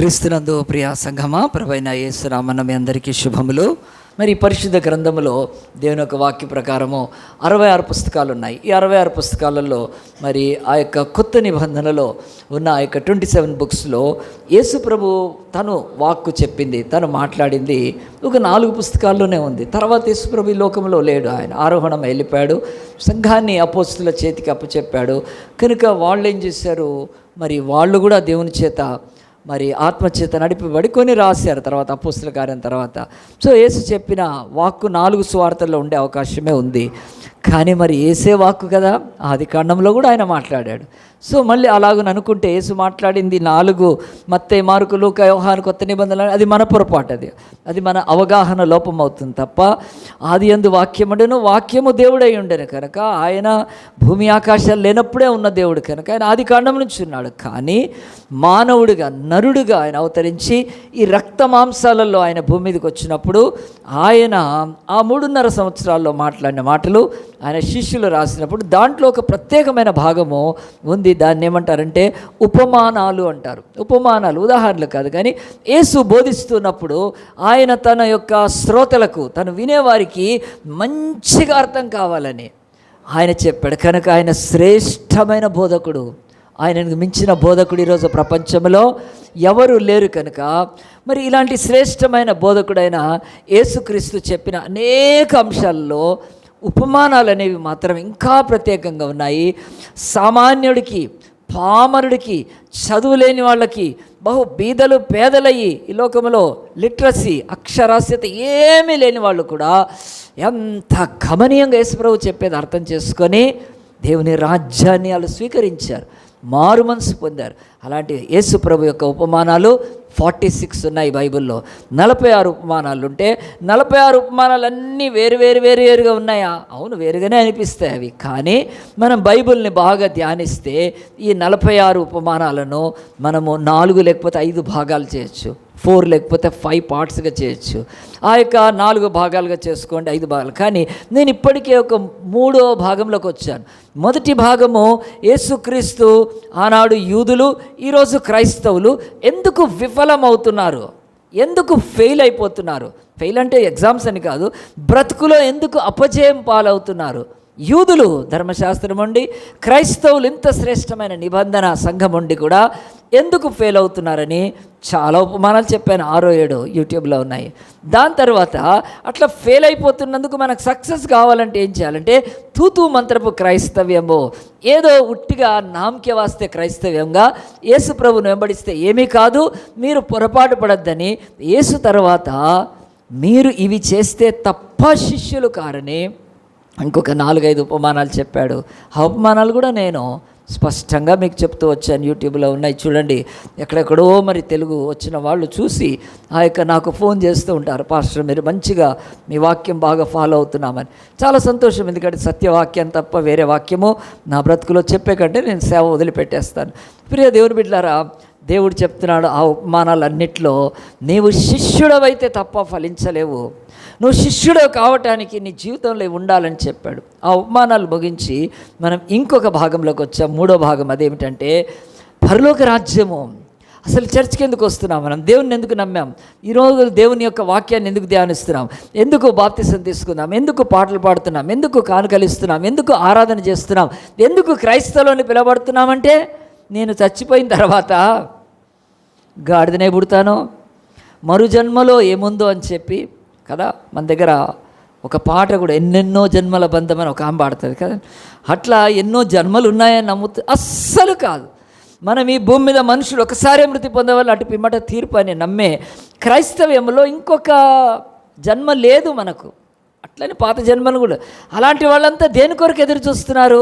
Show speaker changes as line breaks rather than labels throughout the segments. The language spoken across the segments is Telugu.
క్రీస్తునందు ప్రియ సంఘమా, ప్రభువైన యేసు నామమున మీ అందరికీ శుభములు. మరి పరిశుద్ధ గ్రంథములో దేవుని యొక్క వాక్య ప్రకారము 66 పుస్తకాలు ఉన్నాయి. ఈ 66 పుస్తకాలలో మరి ఆ యొక్క కొత్త నిబంధనలో ఉన్న ఆ యొక్క 27 బుక్స్లో యేసు ప్రభు తను వాక్కు చెప్పింది, తను మాట్లాడింది ఒక 4 పుస్తకాల్లోనే ఉంది. తర్వాత యేసు ప్రభు ఈ లోకంలో లేడు, ఆయన ఆరోహణం వెళ్ళిపోయాడు, సంఘాన్ని అపోస్తుల చేతికి అప్పచెప్పాడు. కనుక వాళ్ళు ఏం చేశారు, మరి వాళ్ళు కూడా దేవుని చేత మరి ఆత్మచేత నడిపిబడి కొన్ని రాశారు తర్వాత అపోస్తుల కార్యం తర్వాత. సో యేసు చెప్పిన వాక్కు 4 సువార్తల్లో ఉండే అవకాశమే ఉంది. కానీ మరి యేసే వాక్కు కదా, ఆది కాండంలో కూడా ఆయన మాట్లాడాడు. సో మళ్ళీ అలాగని అనుకుంటే యేసు మాట్లాడింది 4 మత్తయి, మార్కు, లూకా, యోహాను, కొత్త నిబంధనలు, అది మన పొరపాటు, అది మన అవగాహన లోపం అవుతుంది తప్ప. ఆది యందు వాక్యముండెను, వాక్యము దేవుడై ఉండెను కనుక ఆయన భూమి ఆకాశాలు లేనప్పుడే ఉన్న దేవుడు కనుక ఆయన ఆది కాండం నుంచి ఉన్నాడు. కానీ మానవుడిగా, నరుడుగా ఆయన అవతరించి ఈ రక్త మాంసాలలో ఆయన భూమి మీదకి వచ్చినప్పుడు ఆయన ఆ 3.5 సంవత్సరాల్లో మాట్లాడిన మాటలు ఆయన శిష్యులు రాసినప్పుడు దాంట్లో ఒక ప్రత్యేకమైన భాగము ఉంది. దాన్ని ఏమంటారంటే ఉపమానాలు అంటారు. ఉపమానాలు ఉదాహరణలు కాదు, కానీ యేసు బోధిస్తున్నప్పుడు ఆయన తన యొక్క శ్రోతలకు, తను వినేవారికి మంచిగా అర్థం కావాలని ఆయన చెప్పాడు. కనుక ఆయన శ్రేష్టమైన బోధకుడు, ఆయనకు మించిన బోధకుడు ఈరోజు ప్రపంచంలో ఎవరు లేరు. కనుక మరి ఇలాంటి శ్రేష్టమైన బోధకుడైన యేసుక్రీస్తు చెప్పిన అనేక అంశాల్లో ఉపమానాలు అనేవి మాత్రం ఇంకా ప్రత్యేకంగా ఉన్నాయి. సామాన్యుడికి, పామరుడికి, చదువు లేని వాళ్ళకి, బహు బీదలు పేదలయ్యి ఈ లోకంలో లిటరసీ, అక్షరాస్యత ఏమీ లేని వాళ్ళు కూడా ఎంత గమనీయంగా యేసుప్రభు చెప్పేది అర్థం చేసుకొని దేవుని రాజ్యాన్ని వాళ్ళు స్వీకరించారు, మారు మనసు పొందారు. అలాంటి యేసు ప్రభు యొక్క ఉపమానాలు 46 ఉన్నాయి బైబిల్లో. 46 ఉపమానాలు ఉంటే 46 ఉపమానాలన్నీ వేరుగా ఉన్నాయా? అవును, వేరుగానే అనిపిస్తాయి అవి. కానీ మనం బైబిల్ని బాగా ధ్యానిస్తే ఈ 46 ఉపమానాలను మనము 4 లేకపోతే 5 భాగాలు చేయొచ్చు, 4 లేకపోతే 5 పార్ట్స్గా చేయొచ్చు. ఆ యొక్క 4 భాగాలుగా చేసుకోండి, 5 భాగాలు. కానీ నేను ఇప్పటికే ఒక 3వ భాగంలోకి వచ్చాను. మొదటి భాగము యేసుక్రీస్తు ఆనాడు యూదులు, ఈరోజు క్రైస్తవులు ఎందుకు విఫలమవుతున్నారు, ఎందుకు ఫెయిల్ అయిపోతున్నారు. ఫెయిల్ అంటే ఎగ్జామ్స్ అని కాదు, బ్రతుకులో ఎందుకు అపజయం పాలవుతున్నారు. యూదులు ధర్మశాస్త్రం ఉండి, క్రైస్తవులు ఇంత శ్రేష్టమైన నిబంధన సంఘం ఉండి కూడా ఎందుకు ఫెయిల్ అవుతున్నారని చాలా ఉపమానాలు చెప్పాను. 6-7 యూట్యూబ్లో ఉన్నాయి. దాని తర్వాత అట్లా ఫెయిల్ అయిపోతున్నందుకు మనకు సక్సెస్ కావాలంటే ఏం చేయాలంటే తూతూ మంత్రపు క్రైస్తవ్యము, ఏదో ఉట్టిగా నామకే వాస్తే క్రైస్తవ్యంగా యేసు ప్రభువును వెంబడిస్తే ఏమీ కాదు, మీరు పొరపాటు పడద్దని, యేసు తర్వాత మీరు ఇవి చేస్తే తప్ప శిష్యులు కారని ఇంకొక 4-5 ఉపమానాలు చెప్పాడు. ఆ ఉపమానాలు కూడా నేను స్పష్టంగా మీకు చెప్తూ వచ్చాను, యూట్యూబ్లో ఉన్నాయి చూడండి. ఎక్కడెక్కడో మరి తెలుగు వచ్చిన వాళ్ళు చూసి ఆ యొక్క నాకు ఫోన్ చేస్తూ ఉంటారు, పాస్టర్ మీరు మంచిగా మీ వాక్యం బాగా ఫాలో అవుతున్నామని. చాలా సంతోషం, ఎందుకంటే సత్యవాక్యం తప్ప వేరే వాక్యము నా బ్రతుకులో చెప్పే కంటే నేను సేవ వదిలిపెట్టేస్తాను. ప్రియ దేవుని బిడ్డలారా, దేవుడు చెప్తున్నాడు ఆ ఉపమానాలన్నిట్లో నీవు శిష్యుడవైతే తప్ప ఫలించలేవు, నువ్వు శిష్యుడు కావటానికి నీ జీవితంలో ఉండాలని చెప్పాడు. ఆ ఉపమానాలు ముగించి మనం ఇంకొక భాగంలోకి వచ్చాం, 3వ భాగం. అదేమిటంటే పరలోక రాజ్యము. అసలు చర్చ్కి ఎందుకు వస్తున్నాం, మనం దేవుని ఎందుకు నమ్మాం, ఈరోజు దేవుని యొక్క వాక్యాన్ని ఎందుకు ధ్యానిస్తున్నాం, ఎందుకు బాప్తిసం తీసుకున్నాం, ఎందుకు పాటలు పాడుతున్నాం, ఎందుకు కానుకలిస్తున్నాం, ఎందుకు ఆరాధన చేస్తున్నాం, ఎందుకు క్రైస్తవులని పిలవబడుతున్నామంటే నేను చచ్చిపోయిన తర్వాత గాడిదనే పుడతాను, మరు జన్మలో ఏముందో అని చెప్పి కదా. మన దగ్గర ఒక పాట కూడా ఎన్నెన్నో జన్మల బంధం అని ఒక ఆమె పాడుతుంది కదా. అట్లా ఎన్నో జన్మలు ఉన్నాయని నమ్ముతూ అస్సలు కాదు. మనం ఈ భూమి మీద మనుషులు ఒకసారి మృతి పొందవాలి, అటు పిమ్మట తీర్పు అని నమ్మే క్రైస్తవ్యంలో ఇంకొక జన్మ లేదు మనకు. అట్లని పాత జన్మలు కూడా. అలాంటి వాళ్ళంతా దేని కొరకు ఎదురు చూస్తున్నారు,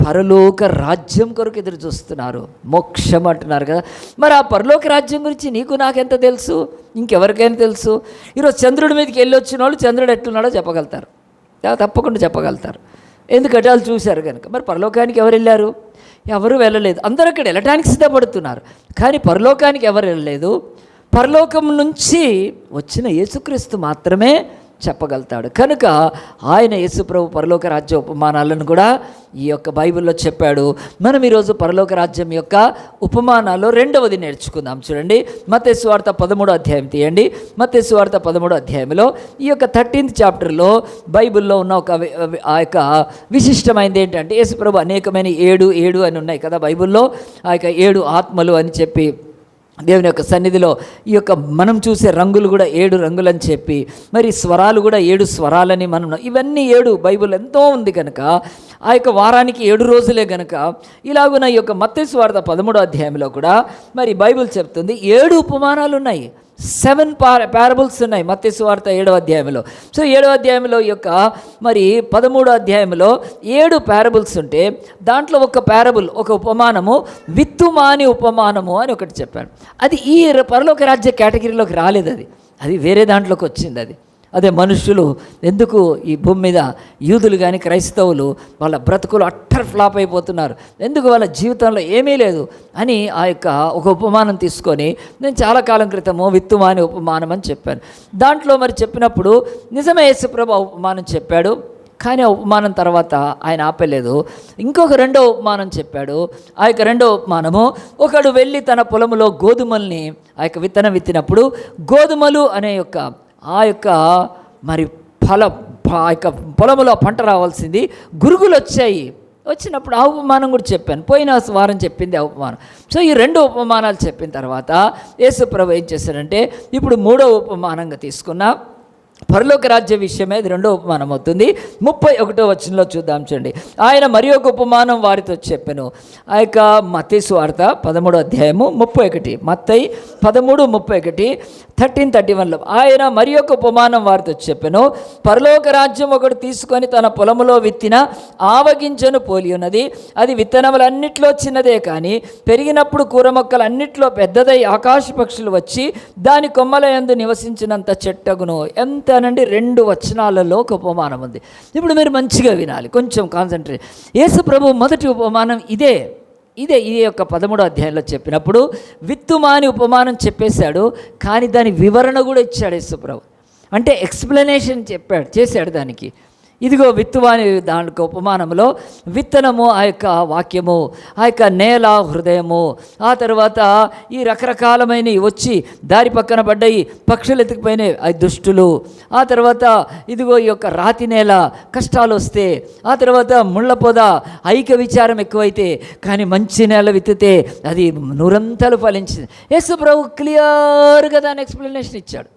పరలోక రాజ్యం కొరకు ఎదురు చూస్తున్నారు, మోక్షం అంటున్నారు కదా. మరి ఆ పరలోక రాజ్యం గురించి నీకు నాకెంత తెలుసు, ఇంకెవరికైనా తెలుసు. ఈరోజు చంద్రుడి మీదకి వెళ్ళి వచ్చిన వాళ్ళు చంద్రుడు ఎట్లున్నాడో చెప్పగలుగుతారు, తప్పకుండా చెప్పగలుగుతారు, ఎందుకంటే వాళ్ళు చూశారు కనుక. మరి పరలోకానికి ఎవరు వెళ్ళారు, ఎవరు వెళ్ళలేదు. అందరూ అక్కడ వెళ్ళటానికి సిద్ధపడుతున్నారు, కానీ పరలోకానికి ఎవరు వెళ్ళలేదు. పరలోకం నుంచి వచ్చిన యేసుక్రీస్తు మాత్రమే చెప్పగలుగుతాడు. కనుక ఆయన యేసుప్రభు పరలోక రాజ్య ఉపమానాలను కూడా ఈ యొక్క బైబిల్లో చెప్పాడు. మనం ఈరోజు పరలోక రాజ్యం యొక్క ఉపమానాల్లో రెండవది నేర్చుకుందాం. చూడండి, మత్తయి సువార్త 13వ అధ్యాయం తీయండి. మత్తయి సువార్త 13వ అధ్యాయంలో ఈ యొక్క 13th చాప్టర్లో బైబిల్లో ఉన్న ఒక ఆ యొక్క విశిష్టమైనది ఏంటంటే, యేసుప్రభు అనేకమైన 7 అని ఉన్నాయి కదా బైబిల్లో. ఆ యొక్క 7 ఆత్మలు అని చెప్పి దేవుని యొక్క సన్నిధిలో ఈ యొక్క మనం చూసే రంగులు కూడా 7 రంగులని చెప్పి, మరి స్వరాలు కూడా 7 స్వరాలని మనం, ఇవన్నీ 7 బైబిల్ ఎంతో ఉంది కనుక ఆ యొక్క వారానికి 7 రోజులే కనుక ఇలాగున ఈ యొక్క మత్తయి సువార్త 13వ అధ్యాయంలో కూడా మరి బైబిల్ చెప్తుంది 7 ఉపమానాలు ఉన్నాయి. 7 పారబుల్స్ ఉన్నాయి మత్తయి సువార్త 7వ అధ్యాయంలో. సో 7వ అధ్యాయంలో ఈ యొక్క మరి 13వ అధ్యాయంలో 7 పారబుల్స్ ఉంటే దాంట్లో ఒక పారబుల్, ఒక ఉపమానము విత్తుమాని ఉపమానము అని ఒకటి చెప్పాడు. అది ఈ పరలోక రాజ్య కేటగిరీలోకి రాలేదు, అది వేరే దాంట్లోకి వచ్చింది. అదే మనుషులు ఎందుకు ఈ భూమి మీద యూదులు కానీ క్రైస్తవులు వాళ్ళ బ్రతుకులు అట్టర్ ఫ్లాప్ అయిపోతున్నారు, ఎందుకు వాళ్ళ జీవితంలో ఏమీ లేదు అని ఆ యొక్క ఒక ఉపమానం తీసుకొని నేను చాలా కాలం క్రితము విత్తుమాని ఉపమానం అని చెప్పాను. దాంట్లో మరి చెప్పినప్పుడు నిజమే యేసుప్రభు ఉపమానం చెప్పాడు, కానీ ఆ ఉపమానం తర్వాత ఆయన ఆపలేదు. ఇంకొక రెండో ఉపమానం చెప్పాడు. ఆ యొక్క రెండో ఉపమానము, ఒకడు వెళ్ళి తన పొలములో గోధుమల్ని ఆ యొక్క విత్తనం విత్తినప్పుడు గోధుమలు అనే ఆ యొక్క మరి ఆ యొక్క పొలములో పంట రావాల్సింది గురుగులు వచ్చినప్పుడు ఆ ఉపమానం కూడా చెప్పాను, పోయిన వారం చెప్పింది ఆ ఉపమానం. సో ఈ 2 ఉపమానాలు చెప్పిన తర్వాత యేసుప్రభు ఏం చేశారంటే ఇప్పుడు 3వ ఉపమానంగా తీసుకున్నా పరలోక రాజ్య విషయమే అది 2వ ఉపమానం అవుతుంది. 31వ వచనంలో చూద్దాం. చూడండి, ఆయన మరి ఒక ఉపమానం వారితో చెప్పెను. ఆ యొక్క మత్తయి సువార్త 13వ అధ్యాయము 31, మత్తయి 13:31, 13:31లో ఆయన మరి ఒక ఉపమానం వారితో చెప్పెను. పరలోక రాజ్యం ఒకడు తీసుకొని తన పొలములో విత్తిన ఆవగింజను పోలి ఉన్నది. అది విత్తనములన్నిట్లో చిన్నదే, కానీ పెరిగినప్పుడు కూర మొక్కలు అన్నిట్లో పెద్దదై ఆకాశ పక్షులు వచ్చి దాని కొమ్మల యందు నివసించినంత చెట్టగును. ఎంత అనండి, 2 వచనాలలో ఒక ఉపమానం ఉంది. ఇప్పుడు మీరు మంచిగా వినాలి, కొంచెం కాన్సంట్రేట్. యేసు ప్రభు మొదటి ఉపమానం ఇదే యొక్క 13వ అధ్యాయంలో చెప్పినప్పుడు విత్తుమాని ఉపమానం చెప్పేశాడు, కానీ దాని వివరణ కూడా ఇచ్చాడు యేసు ప్రభు. అంటే ఎక్స్ప్లెనేషన్ చేశాడు దానికి. ఇదిగో విత్తువాని దానికి ఉపమానంలో విత్తనము ఆ యొక్క వాక్యము, ఆ యొక్క నేల హృదయము, ఆ తర్వాత ఈ రకరకాలమైనవి వచ్చి దారి పక్కన పడ్డాయి, పక్షులు ఎత్తుకుపోయినాయి అవి దుష్టులు. ఆ తర్వాత ఇదిగో ఈ యొక్క రాతి నేల, కష్టాలు వస్తే, ఆ తర్వాత ముళ్ళ పొద, ఐక్య విచారం ఎక్కువైతే, కానీ మంచి నేల విత్తితే అది 100 ఫలించింది. యేసు ప్రభు క్లియర్గా దాని ఎక్స్ప్లెనేషన్ ఇచ్చాడు,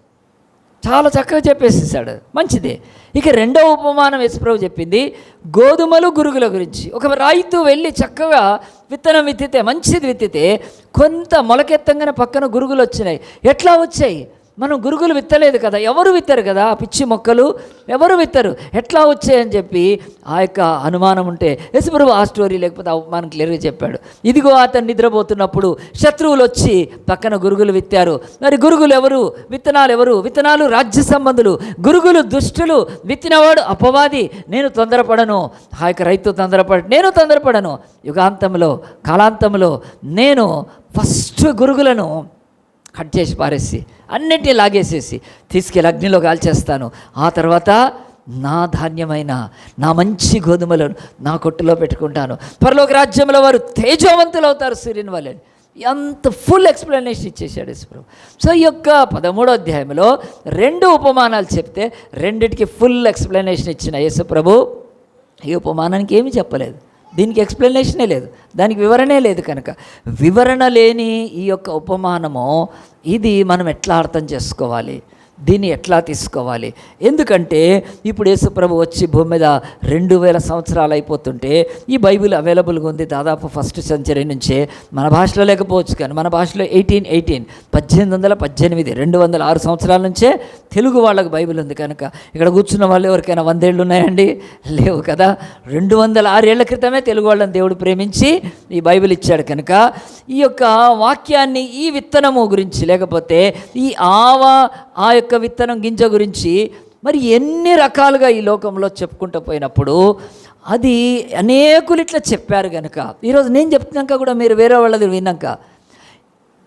చాలా చక్కగా చెప్పేసేసాడు, మంచిదే. ఇక 2వ ఉపమానం యేసుప్రభు చెప్పింది గోధుమలు గురుగుల గురించి. ఒక రైతు వెళ్ళి చక్కగా విత్తనం విత్తితే, మంచిది విత్తితే, కొంత మొలకెత్తంగానే పక్కన గురుగులు వచ్చినాయి. ఎట్లా వచ్చాయి? మనం గురుగులు విత్తలేదు కదా, ఎవరు విత్తరు కదా, పిచ్చి మొక్కలు ఎవరు విత్తరు, ఎట్లా వచ్చాయని చెప్పి ఆ యొక్క అనుమానం ఉంటే యేసుప్రభు ఆ స్టోరీ లేకపోతే ఆ ఉపమానం క్లియర్గా చెప్పాడు. ఇదిగో అతను నిద్రపోతున్నప్పుడు శత్రువులు వచ్చి పక్కన గురుగులు విత్తారు. మరి గురుగులు ఎవరు, విత్తనాలు ఎవరు? విత్తనాలు రాజ్య సంబంధులు, గురుగులు దుష్టులు, విత్తినవాడు అపవాది. నేను తొందరపడను, ఆ యొక్క రైతు నేను తొందరపడను. యుగాంతంలో కాలాంతంలో నేను ఫస్ట్ గురుగులను కట్ చేసి పారేసి అన్నిటినీ లాగేసేసి తీసుకెళ్ళి అగ్నిలో కాల్చేస్తాను. ఆ తర్వాత నా ధాన్యమైన నా మంచి గోధుమలను నా కొట్టులో పెట్టుకుంటాను. పరలోక రాజ్యంలో వారు తేజవంతులు అవుతారు సూర్యుని వలె. ఎంత ఫుల్ ఎక్స్ప్లెనేషన్ ఇచ్చేసాడు యేసుప్రభు. సో ఈ యొక్క 13వ అధ్యాయంలో 2 ఉపమానాలు చెప్తే 2టికి ఫుల్ ఎక్స్ప్లెనేషన్ ఇచ్చిన యేసుప్రభు ఈ ఉపమానానికి ఏమీ చెప్పలేదు, దీనికి ఎక్స్ప్లెనేషనే లేదు, దానికి వివరణే లేదు. కనుక వివరణ లేని ఈ యొక్క ఉపమానము ఇది మనం ఎట్లా అర్థం చేసుకోవాలి, దీన్ని ఎట్లా తీసుకోవాలి? ఎందుకంటే ఇప్పుడు యేసుప్రభు వచ్చి భూమి మీద 2000 సంవత్సరాలు అయిపోతుంటే ఈ బైబిల్ అవైలబుల్గా ఉంది దాదాపు 1st సెంచరీ నుంచే. మన భాషలో లేకపోవచ్చు, కానీ మన భాషలో 1818 206 సంవత్సరాల నుంచే తెలుగు వాళ్ళకు బైబిల్ ఉంది. కనుక ఇక్కడ కూర్చున్న వాళ్ళు ఎవరికైనా 100 ఏళ్ళు ఉన్నాయండి? లేవు కదా. 206 ఏళ్ల క్రితమే తెలుగు వాళ్ళని దేవుడు ప్రేమించి ఈ బైబిల్ ఇచ్చాడు. కనుక ఈ యొక్క వాక్యాన్ని, ఈ విత్తనము గురించి, లేకపోతే ఈ ఆ యొక్క విత్తనం గింజ గురించి మరి ఎన్ని రకాలుగా ఈ లోకంలో చెప్పుకుంటూ పోయినప్పుడు అది అనేకులు ఇట్లా చెప్పారు. కనుక ఈరోజు నేను చెప్తున్నాక కూడా మీరు వేరే వాళ్ళది విన్నాక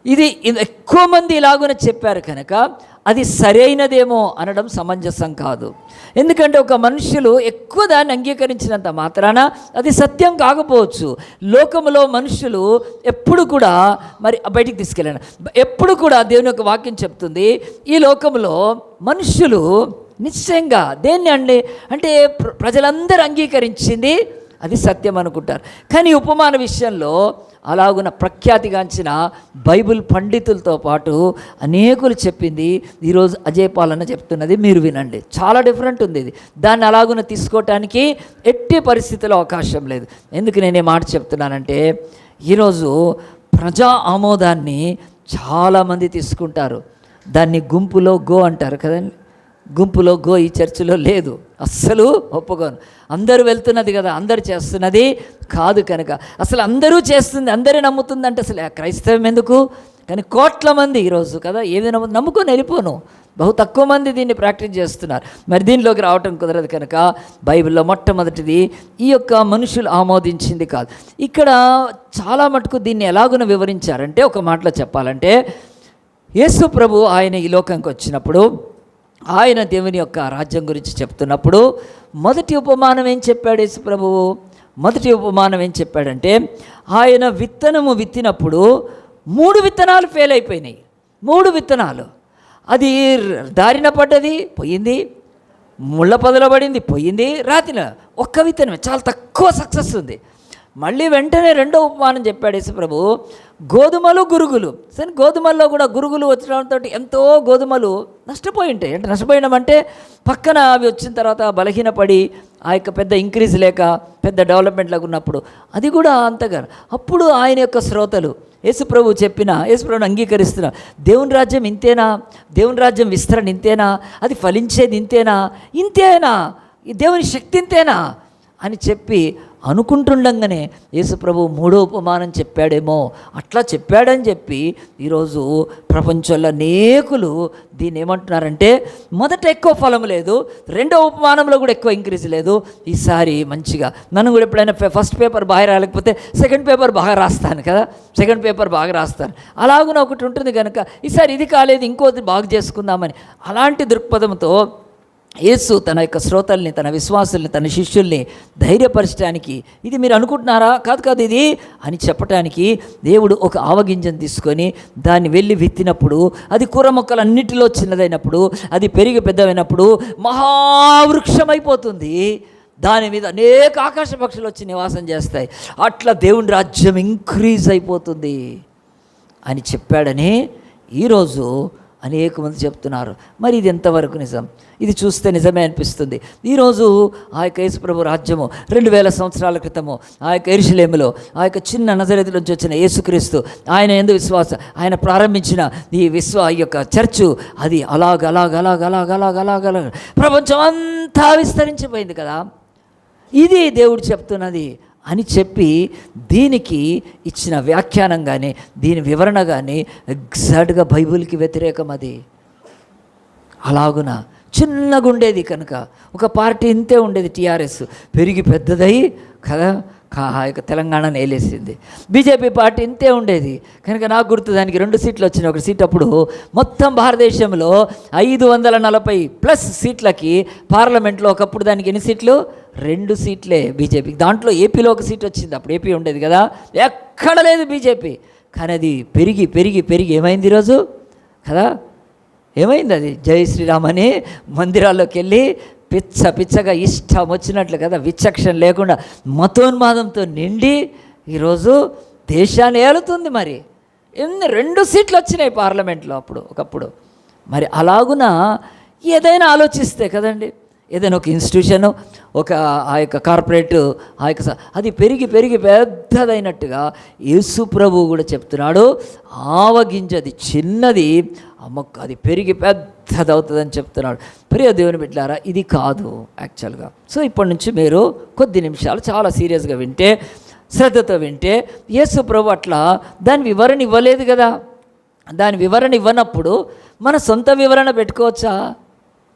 ఇది ఎక్కువ మంది ఇలాగున చెప్పారు కనుక అది సరైనదేమో అనడం సమంజసం కాదు. ఎందుకంటే ఒక మనుషులు ఎక్కువ దాన్ని అంగీకరించినంత మాత్రాన అది సత్యం కాకపోవచ్చు. లోకములో మనుషులు ఎప్పుడు కూడా మరి బయటికి తీసుకెళ్ళాను ఎప్పుడు కూడా దేవుని యొక్క వాక్యం చెప్తుంది, ఈ లోకంలో మనుషులు నిశ్చయంగా దేన్ని అంటే ప్రజలందరూ అంగీకరించింది అది సత్యం అనుకుంటారు. కానీ ఉపమాన విషయంలో అలాగున ప్రఖ్యాతిగాంచిన బైబిల్ పండితులతో పాటు అనేకులు చెప్పింది ఈరోజు అజయ్ పాలన చెప్తున్నది మీరు వినండి. చాలా డిఫరెంట్ ఉంది ఇది. దాన్ని అలాగున తీసుకోవటానికి ఎట్టి పరిస్థితుల్లో అవకాశం లేదు. ఎందుకు నేను ఈ మాట చెప్తున్నానంటే, ఈరోజు ప్రజా ఆమోదాన్ని చాలామంది తీసుకుంటారు. దాన్ని గుంపులో గో అంటారు కదండి. గుంపులో గో ఈ చర్చిలో లేదు, అస్సలు ఒప్పుకోను. అందరూ వెళ్తున్నది కదా, అందరూ చేస్తున్నది కాదు కనుక, అసలు అందరూ చేస్తుంది అందరూ నమ్ముతుంది అంటే అసలు క్రైస్తవం ఎందుకు? కానీ కోట్ల మంది ఈరోజు కదా ఏదైనా నమ్ముకొని వెళ్ళిపోను, బహు తక్కువ మంది దీన్ని ప్రాక్టీస్ చేస్తున్నారు. మరి దీనిలోకి రావటం కుదరదు కనుక బైబిల్లో మొట్టమొదటిది ఈ యొక్క మనుషులు ఆమోదించింది కాదు. ఇక్కడ చాలా మటుకు దీన్ని ఎలాగున వివరించారంటే, ఒక మాటలో చెప్పాలంటే, యేసు ప్రభు ఆయన ఈ లోకంకి వచ్చినప్పుడు ఆయన దేవుని యొక్క రాజ్యం గురించి చెప్తున్నప్పుడు మొదటి ఉపమానం ఏం చెప్పాడు యేసు ప్రభువు? మొదటి ఉపమానం ఏం చెప్పాడంటే, ఆయన విత్తనము విత్తినప్పుడు 3 విత్తనాలు ఫెయిల్ అయిపోయినాయి. 3 విత్తనాలు, అది దారిన పడ్డది పోయింది, ముళ్ళ పొదల పడింది పోయింది, రాతిన ఒక్క విత్తనమే చాలా తక్కువ సక్సెస్ ఉంది. మళ్ళీ వెంటనే రెండో ఉపమానం చెప్పాడు యేసు ప్రభు, గోధుమలు గురుగులు. సరే, గోధుమల్లో కూడా గురుగులు వచ్చడంతో ఎంతో గోధుమలు నష్టపోయి ఉంటాయి. అంటే నష్టపోయినామంటే పక్కన అవి వచ్చిన తర్వాత బలహీనపడి ఆ యొక్క పెద్ద ఇంక్రీజ్ లేక పెద్ద డెవలప్మెంట్ లాగా ఉన్నప్పుడు అది కూడా అంతగా. అప్పుడు ఆయన యొక్క శ్రోతలు యేసుప్రభు యేసుప్రభుని అంగీకరిస్తున్నా, దేవుని రాజ్యం ఇంతేనా, దేవుని రాజ్యం విస్తరణ ఇంతేనా, అది ఫలించేది ఇంతేనా, ఈ దేవుని శక్తి ఇంతేనా అని చెప్పి అనుకుంటుండగానే యేసుప్రభు 3వ ఉపమానం చెప్పాడేమో. అట్లా చెప్పాడని చెప్పి ఈరోజు ప్రపంచంలో అనేకులు దీన్ని ఏమంటున్నారంటే, మొదట ఎక్కువ ఫలం లేదు, రెండవ ఉపమానంలో కూడా ఎక్కువ ఇంక్రీజ్ లేదు, ఈసారి మంచిగా నన్ను కూడా ఎప్పుడైనా ఫస్ట్ పేపర్ బాగా రాలేకపోతే సెకండ్ పేపర్ బాగా రాస్తాను కదా, సెకండ్ పేపర్ బాగా రాస్తాను, అలాగున ఒకటి ఉంటుంది కనుక ఈసారి ఇది కాలేదు ఇంకోటి బాగు చేసుకుందామని అలాంటి దృక్పథంతో యేసు తన యొక్క శ్రోతల్ని, తన విశ్వాసుల్ని, తన శిష్యుల్ని ధైర్యపరచడానికి, ఇది మీరు అనుకుంటున్నారా, కాదు ఇది అని చెప్పటానికి దేవుడు ఒక ఆవగింజను తీసుకొని దాన్ని వెళ్ళి విత్తినప్పుడు అది కూర మొక్కలన్నిటిలో చిన్నదైనప్పుడు అది పెరిగి పెద్దవైనప్పుడు మహావృక్షమైపోతుంది. దాని మీద అనేక ఆకాశ పక్షులు వచ్చి నివాసం చేస్తాయి. అట్లా దేవుని రాజ్యం ఇంక్రీజ్ అయిపోతుంది అని చెప్పాడని ఈరోజు అనేక మంది చెప్తున్నారు. మరి ఇది ఎంతవరకు నిజం? ఇది చూస్తే నిజమే అనిపిస్తుంది. ఈరోజు ఆ యొక్క యేసుప్రభు రాజ్యము 2000 సంవత్సరాల క్రితము ఆ యొక్క యెరూషలేములో ఆ యొక్క చిన్న నజరేతు నుంచి వచ్చిన యేసుక్రీస్తు, ఆయన యందు విశ్వాసం, ఆయన ప్రారంభించిన ఈ యొక్క చర్చు అది అలాగ ప్రపంచం అంతా విస్తరించిపోయింది కదా. ఇది దేవుడు చెప్తున్నది అని చెప్పి దీనికి ఇచ్చిన వ్యాఖ్యానం కానీ దీని వివరణ కానీ ఎగ్జాక్ట్గా బైబిల్కి వ్యతిరేకం. అది అలాగున చిన్నగా ఉండేది కనుక ఒక పార్టీ ఇంతే ఉండేది, టీఆర్ఎస్ పెరిగి పెద్దదై కదా ఆ యొక్క తెలంగాణను ఏలేసింది. బీజేపీ పార్టీ ఇంతే ఉండేది కనుక నాకు గుర్తు దానికి 2 సీట్లు వచ్చినాయి. ఒక సీట్ అప్పుడు మొత్తం భారతదేశంలో 540+ సీట్లకి పార్లమెంట్లో ఒకప్పుడు దానికి ఎన్ని సీట్లు? 2 సీట్లే బీజేపీకి. దాంట్లో ఏపీలో ఒక సీట్ వచ్చింది, అప్పుడు ఏపీ ఉండేది కదా, ఎక్కడ లేదు బీజేపీ. కానీ అది పెరిగి పెరిగి పెరిగి ఏమైంది ఈరోజు కదా, ఏమైంది? అది జై శ్రీరామ్ అని మందిరాల్లోకి వెళ్ళి పిచ్చగా ఇష్టం వచ్చినట్లు కదా, విచక్షణ లేకుండా మతోన్మాదంతో నిండి ఈరోజు దేశాన్ని ఏలుతుంది. మరి 2 సీట్లు వచ్చినాయి పార్లమెంట్లో ఒకప్పుడు. మరి అలాగున ఏదైనా ఆలోచిస్తే కదండి, ఏదైనా ఒక ఇన్స్టిట్యూషను, ఆ యొక్క కార్పొరేట్ అది పెరిగి పెరిగి పెద్దదైనట్టుగా యేసు ప్రభువు కూడా చెప్తున్నాడు, ఆవగింజ అది చిన్నది అది పెరిగి పెద్దదవుతుందని చెప్తున్నాడు. ప్రియ దేవుని బిడ్డలారా, ఇది కాదు యాక్చువల్గా. సో ఇప్పటి నుంచి మీరు కొద్ది నిమిషాలు చాలా సీరియస్గా వింటే, శ్రద్ధతో వింటే, యేసు ప్రభు అట్లా దాని వివరణ ఇవ్వలేదు కదా. దాని వివరణ ఇవ్వనప్పుడు మన సొంత వివరణ పెట్టుకోవచ్చా?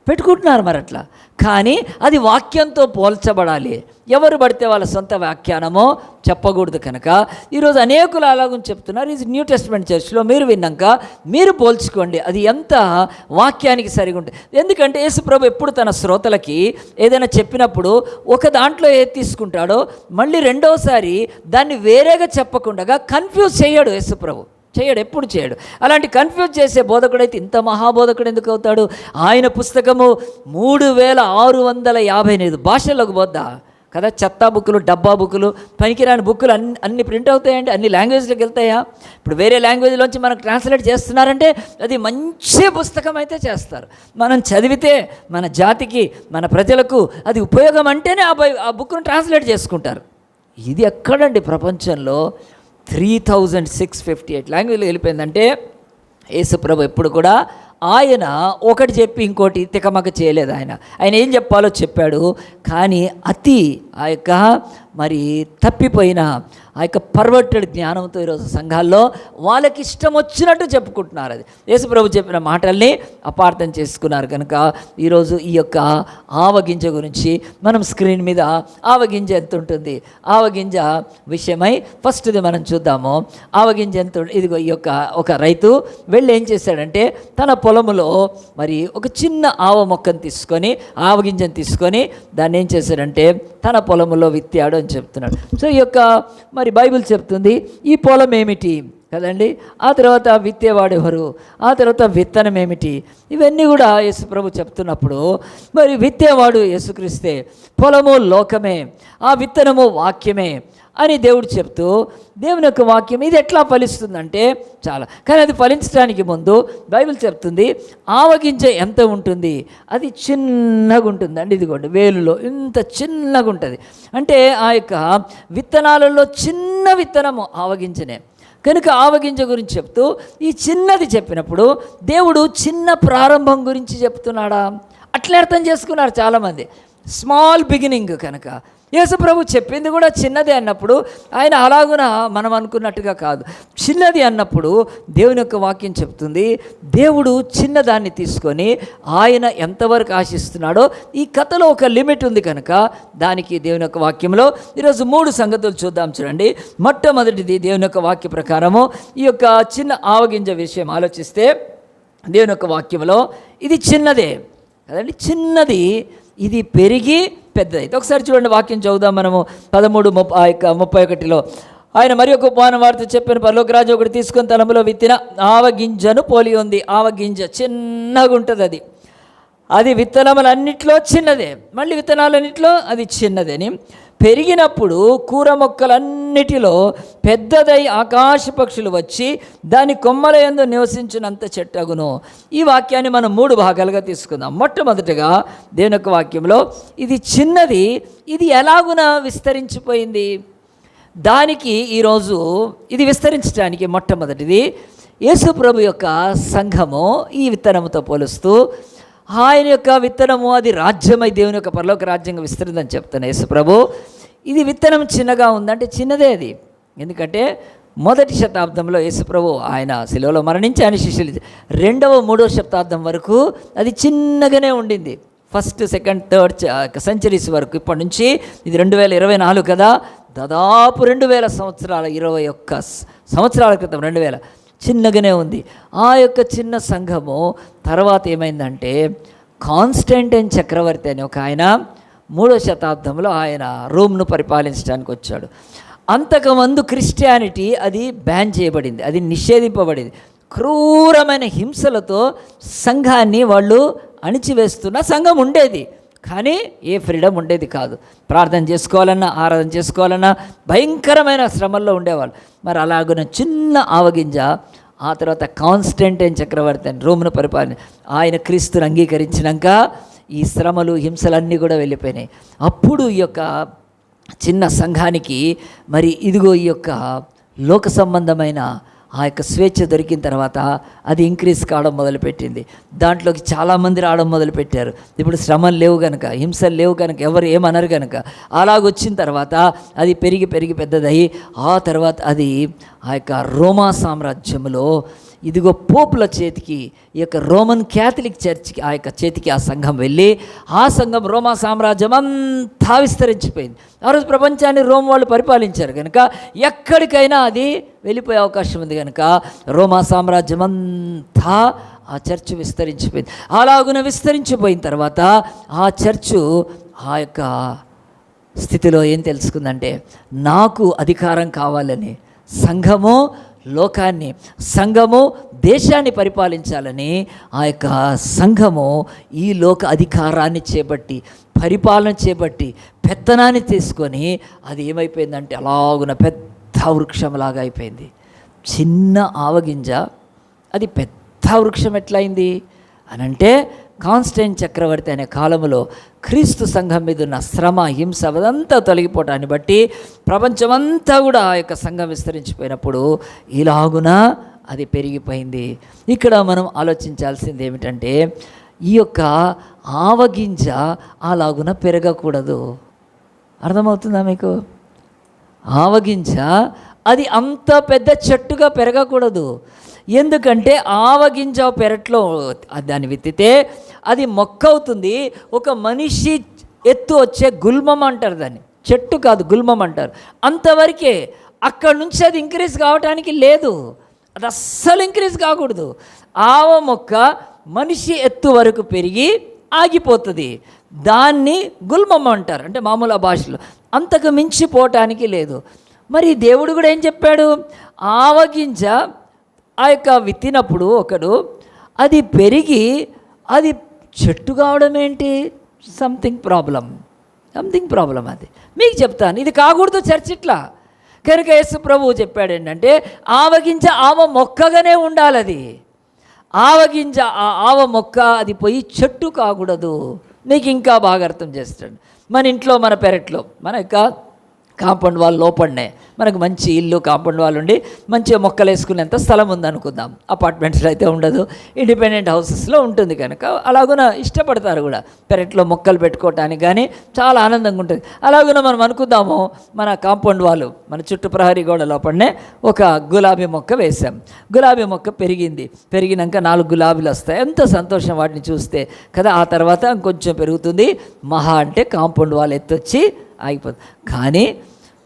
పెట్టుకుంటున్నారు మరి అట్లా. కానీ అది వాక్యంతో పోల్చబడాలి. ఎవరు పడితే వాళ్ళ సొంత వ్యాఖ్యానమో చెప్పకూడదు. కనుక ఈరోజు అనేకులు అలాగని చెప్తున్నారు. ఇది న్యూ టెస్ట్మెంట్ చర్చ్లో మీరు విన్నాక మీరు పోల్చుకోండి, అది ఎంత వాక్యానికి సరిగా ఉంటుంది. ఎందుకంటే యేసుప్రభు ఎప్పుడు తన శ్రోతలకి ఏదైనా చెప్పినప్పుడు ఒక దాంట్లో ఏది తీసుకుంటాడో మళ్ళీ రెండోసారి దాన్ని వేరేగా చెప్పకుండా కన్ఫ్యూజ్ చేయడు. యేసుప్రభు చేయడు, ఎప్పుడు చేయడు. అలాంటి కన్ఫ్యూజ్ చేసే బోధకుడైతే ఇంత మహాబోధకుడు ఎందుకు అవుతాడు? ఆయన పుస్తకము 3658 భాషల్లోకి పోద్దా కదా. చెత్తా బుక్కులు, డబ్బా బుక్కులు, పనికిరాని బుక్కులు అన్ని ప్రింట్ అవుతాయండి, అన్ని లాంగ్వేజ్లోకి వెళ్తాయా? ఇప్పుడు వేరే లాంగ్వేజ్లోంచి మనకు ట్రాన్స్లేట్ చేస్తున్నారంటే అది మంచి పుస్తకం అయితే చేస్తారు. మనం చదివితే మన జాతికి, మన ప్రజలకు అది ఉపయోగం అంటేనే ఆ బుక్ను ట్రాన్స్లేట్ చేసుకుంటారు. ఇది ఎక్కడండి ప్రపంచంలో 3658 లాంగ్వేజ్లో వెళ్ళిపోయిందంటే యేసుప్రభు ఎప్పుడు కూడా ఆయన ఒకటి చెప్పి ఇంకోటి తికమక చేయలేదు. ఆయన ఏం చెప్పాలో చెప్పాడు. కానీ ఆ యొక్క మరి తప్పిపోయిన ఆ యొక్క పర్వర్టెడ్ జ్ఞానంతో ఈరోజు సంఘాల్లో వాళ్ళకి ఇష్టం వచ్చినట్టు చెప్పుకుంటున్నారు. అది యేసుప్రభు చెప్పిన మాటల్ని అపార్థం చేసుకున్నారు. కనుక ఈరోజు ఈ యొక్క ఆవగింజ గురించి మనం స్క్రీన్ మీద ఆవగింజ ఎంత ఉంటుంది, ఆవగింజ విషయమై ఫస్ట్ది మనం చూద్దాము. ఆవగింజ ఎంత, ఇదిగో ఈ యొక్క ఒక రైతు వెళ్ళి ఏం చేశాడంటే తన పొలములో మరి ఒక చిన్న ఆవ మొక్కను తీసుకొని, ఆవగింజను తీసుకొని దాన్ని ఏం చేశాడంటే తన పొలములో విత్తాడు అని చెప్తున్నాడు. సో ఈ యొక్క మరి బైబిల్ చెప్తుంది ఈ పొలం ఏమిటి కదండి, ఆ తర్వాత విత్తేవాడు ఎవరు, ఆ తర్వాత విత్తనం ఏమిటి, ఇవన్నీ కూడా యేసుప్రభు చెప్తున్నప్పుడు మరి విత్తేవాడు యేసుక్రీస్తే, పొలము లోకమే, ఆ విత్తనము వాక్యమే అని దేవుడు చెప్తూ, దేవుని యొక్క వాక్యం ఇది ఎట్లా ఫలిస్తుందంటే చాలా. కానీ అది ఫలించడానికి ముందు బైబిల్ చెప్తుంది ఆవగింజ ఎంత ఉంటుంది, అది చిన్నగా ఉంటుందండి. ఇదిగోండి వేలులో ఇంత చిన్నగా ఉంటుంది. అంటే ఆ యొక్క విత్తనాలలో చిన్న విత్తనము ఆవగింజనే. కనుక ఆవగింజ గురించి చెప్తూ ఈ చిన్నది చెప్పినప్పుడు దేవుడు చిన్న ప్రారంభం గురించి చెప్తున్నాడా? అట్లా అర్థం చేసుకున్నారు చాలామంది. Small beginning. కనుక యేసుప్రభు చెప్పింది కూడా చిన్నది అన్నప్పుడు ఆయన అలాగున మనం అనుకున్నట్టుగా కాదు. చిన్నది అన్నప్పుడు దేవుని యొక్క వాక్యం చెప్తుంది దేవుడు చిన్నదాన్ని తీసుకొని ఆయన ఎంతవరకు ఆశిస్తున్నాడో ఈ కథలో ఒక లిమిట్ ఉంది. కనుక దానికి దేవుని యొక్క వాక్యంలో ఈరోజు 3 సంగతులు చూద్దాం. చూడండి, మొట్టమొదటిది దేవుని యొక్క వాక్య ప్రకారము ఈ యొక్క చిన్న ఆవగింజ విషయం ఆలోచిస్తే దేవుని యొక్క వాక్యంలో ఇది చిన్నదే కదండి, చిన్నది, ఇది పెరిగి పెద్దదైతే. ఒకసారి చూడండి వాక్యం చదువుదాం మనము 13:31. ఆయన మరి ఒక ఉపమాన వార్త చెప్పిన పరలోక రాజు ఒకటి తీసుకొని తలములో విత్తిన ఆవగింజను పోలి ఉంది. ఆవగింజ చిన్నగా ఉంటుంది, అది విత్తనములన్నిట్లో చిన్నదే, మళ్ళీ విత్తనాలన్నింటిలో అది చిన్నదని, పెరిగినప్పుడు కూర మొక్కలన్నిటిలో పెద్దదై ఆకాశ పక్షులు వచ్చి దాని కొమ్మల యందు నివసించినంత చెట్టగును. ఈ వాక్యాన్ని మనం 3 భాగాలుగా తీసుకుందాం. మొట్టమొదటిగా దేవుని యొక్క వాక్యంలో ఇది చిన్నది, ఇది ఎలాగున విస్తరించిపోయింది, దానికి ఈరోజు ఇది విస్తరించడానికి మొట్టమొదటిది యేసు ప్రభు యొక్క సంఘము ఈ విత్తనముతో పోలుస్తూ ఆయన యొక్క విత్తనము అది రాజ్యమై దేవుని యొక్క పరలోక రాజ్యంగా విస్తరిందని చెప్తాను యేసు ప్రభు. ఇది విత్తనం చిన్నగా ఉందంటే చిన్నదే అది. ఎందుకంటే 1వ శతాబ్దంలో యేసు ప్రభు ఆయన శిలువలో మరణించి ఆయన శిష్యులు 2వ 3వ శతాబ్దం వరకు అది చిన్నగానే ఉండింది. 1st, 2nd, 3rd సెంచరీస్ వరకు. ఇప్పటి నుంచి ఇది 2024 కదా, దాదాపు 2000 సంవత్సరాల 21 సంవత్సరాల క్రితం 2000 చిన్నగానే ఉంది. ఆ యొక్క చిన్న సంఘము తర్వాత ఏమైందంటే కాన్స్టంటైన్ చక్రవర్తి అని ఒక ఆయన 3వ శతాబ్దంలో ఆయన రోమ్ను పరిపాలించడానికి వచ్చాడు. అంతకుముందు క్రిస్టియానిటీ అది బ్యాన్ చేయబడింది, అది నిషేధింపబడింది. క్రూరమైన హింసలతో సంఘాన్ని వాళ్ళు అణిచివేస్తున్న సంఘం ఉండేది. కానీ ఏ ఫ్రీడమ్ ఉండేది కాదు. ప్రార్థన చేసుకోవాలన్నా, ఆరాధన చేసుకోవాలన్నా భయంకరమైన శ్రమల్లో ఉండేవాళ్ళు. మరి అలాగున్న చిన్న ఆవగింజ ఆ తర్వాత కాన్స్టంటైన్ చక్రవర్తి అని రోమ్ను పరిపాలన ఆయన క్రీస్తుని అంగీకరించినాక ఈ శ్రమలు, హింసలన్నీ కూడా వెళ్ళిపోయినాయి. అప్పుడు ఈ యొక్క చిన్న సంఘానికి మరి ఇదిగో ఈ యొక్క లోక సంబంధమైన ఆ యొక్క స్వేచ్ఛ దొరికిన తర్వాత అది ఇంక్రీజ్ కావడం మొదలుపెట్టింది. దాంట్లోకి చాలామంది రావడం మొదలుపెట్టారు. ఇప్పుడు శ్రమలు లేవు కనుక, హింసలు లేవు కనుక, ఎవరు ఏమనరు కనుక అలాగొచ్చిన తర్వాత అది పెరిగి పెద్దదయ్యి ఆ తర్వాత అది ఆ యొక్క రోమా సామ్రాజ్యంలో ఇదిగో పోపుల చేతికి, ఈ యొక్క రోమన్ క్యాథలిక్ చర్చ్కి, ఆ యొక్క చేతికి ఆ సంఘం వెళ్ళి, ఆ సంఘం రోమా సామ్రాజ్యం అంతా విస్తరించిపోయింది. ఆ రోజు ప్రపంచాన్ని రోమ్ వాళ్ళు పరిపాలించారు కనుక ఎక్కడికైనా అది వెళ్ళిపోయే అవకాశం ఉంది కనుక రోమా సామ్రాజ్యం అంతా ఆ చర్చ్ విస్తరించిపోయింది. అలాగున విస్తరించిపోయిన తర్వాత ఆ చర్చు ఆ యొక్క స్థితిలో ఏం తెలుసుకుందంటే, నాకు అధికారం కావాలని, సంఘము లోకాన్ని, సంఘము దేశాన్ని పరిపాలించాలని ఆ యొక్క సంఘము ఈ లోక అధికారాన్ని చేపట్టి, పరిపాలన చేపట్టి, పెత్తనాన్ని తీసుకొని అది ఏమైపోయిందంటే అలాగున పెద్ద వృక్షంలాగా అయిపోయింది. చిన్న ఆవగింజ అది పెద్ద వృక్షం ఎట్లయింది అనంటే, కాన్స్టెంట్ చక్రవర్తి అనే కాలంలో క్రీస్తు సంఘం మీద ఉన్న శ్రమ, హింస అదంతా తొలగిపోవటాన్ని బట్టి ప్రపంచమంతా కూడా ఆ యొక్క సంఘం విస్తరించిపోయినప్పుడు ఇలాగున అది పెరిగిపోయింది. ఇక్కడ మనం ఆలోచించాల్సింది ఏమిటంటే, ఈ యొక్క ఆవగింజ అలాగున పెరగకూడదు. అర్థమవుతుందా మీకు? ఆవగింజ అది అంత పెద్ద చెట్టుగా పెరగకూడదు. ఎందుకంటే ఆవగింజ పెరట్లో దాన్ని విత్తితే అది మొక్క అవుతుంది. ఒక మనిషి ఎత్తు వచ్చే గుల్మం అంటారు దాన్ని, చెట్టు కాదు గుల్మం అంటారు. అంతవరకే, అక్కడి నుంచి అది ఇంక్రీజ్ కావటానికి లేదు. అది అస్సలు ఇంక్రీజ్ కాకూడదు. ఆవ మొక్క మనిషి ఎత్తు వరకు పెరిగి ఆగిపోతుంది. దాన్ని గుల్మం అంటారు, అంటే మామూలు భాషలో. అంతకు మించిపోవటానికి లేదు. మరి దేవుడు కూడా ఏం చెప్పాడు? ఆవగింజ ఆ యొక్క విత్తినప్పుడు ఒకడు అది పెరిగి అది చెట్టు కావడం ఏంటి? Something problem. అది మీకు చెప్తాను. ఇది కాకూడదు చర్చ్ ఇట్లా. కనుక యేసు ప్రభువు చెప్పాడు ఏంటంటే, ఆవగింజ ఆవ మొక్కగానే ఉండాలి. అది ఆవగింజ ఆవ మొక్క అది పోయి చెట్టు కాకూడదు. మీకు ఇంకా బాగా అర్థం చేస్తాడు. మన ఇంట్లో, మన పెరట్లో, మన యొక్క కాంపౌండ్ వాల్ లోపలనే మనకు మంచి ఇల్లు, కాంపౌండ్ వాల్ ఉండి మంచిగా మొక్కలు వేసుకునేంత స్థలం ఉందనుకుందాం. అపార్ట్మెంట్స్లో అయితే ఉండదు, ఇండిపెండెంట్ హౌసెస్లో ఉంటుంది కనుక అలాగున ఇష్టపడతారు కూడా పెరట్లో మొక్కలు పెట్టుకోవటానికి. కానీ చాలా ఆనందంగా ఉంటుంది. అలాగున మనం అనుకుందాము, మన కాంపౌండ్ వాల్, మన చుట్టూ ప్రహరీ గోడ లోపలనే ఒక గులాబీ మొక్క వేసాం. గులాబీ మొక్క పెరిగినాక 4 గులాబీలు వస్తాయి. ఎంత సంతోషం వాటిని చూస్తే కదా. ఆ తర్వాత ఇంకొంచెం పెరుగుతుంది. మహా అంటే కాంపౌండ్ వాల్ ఎత్తొచ్చి ఆగిపోతుంది. కానీ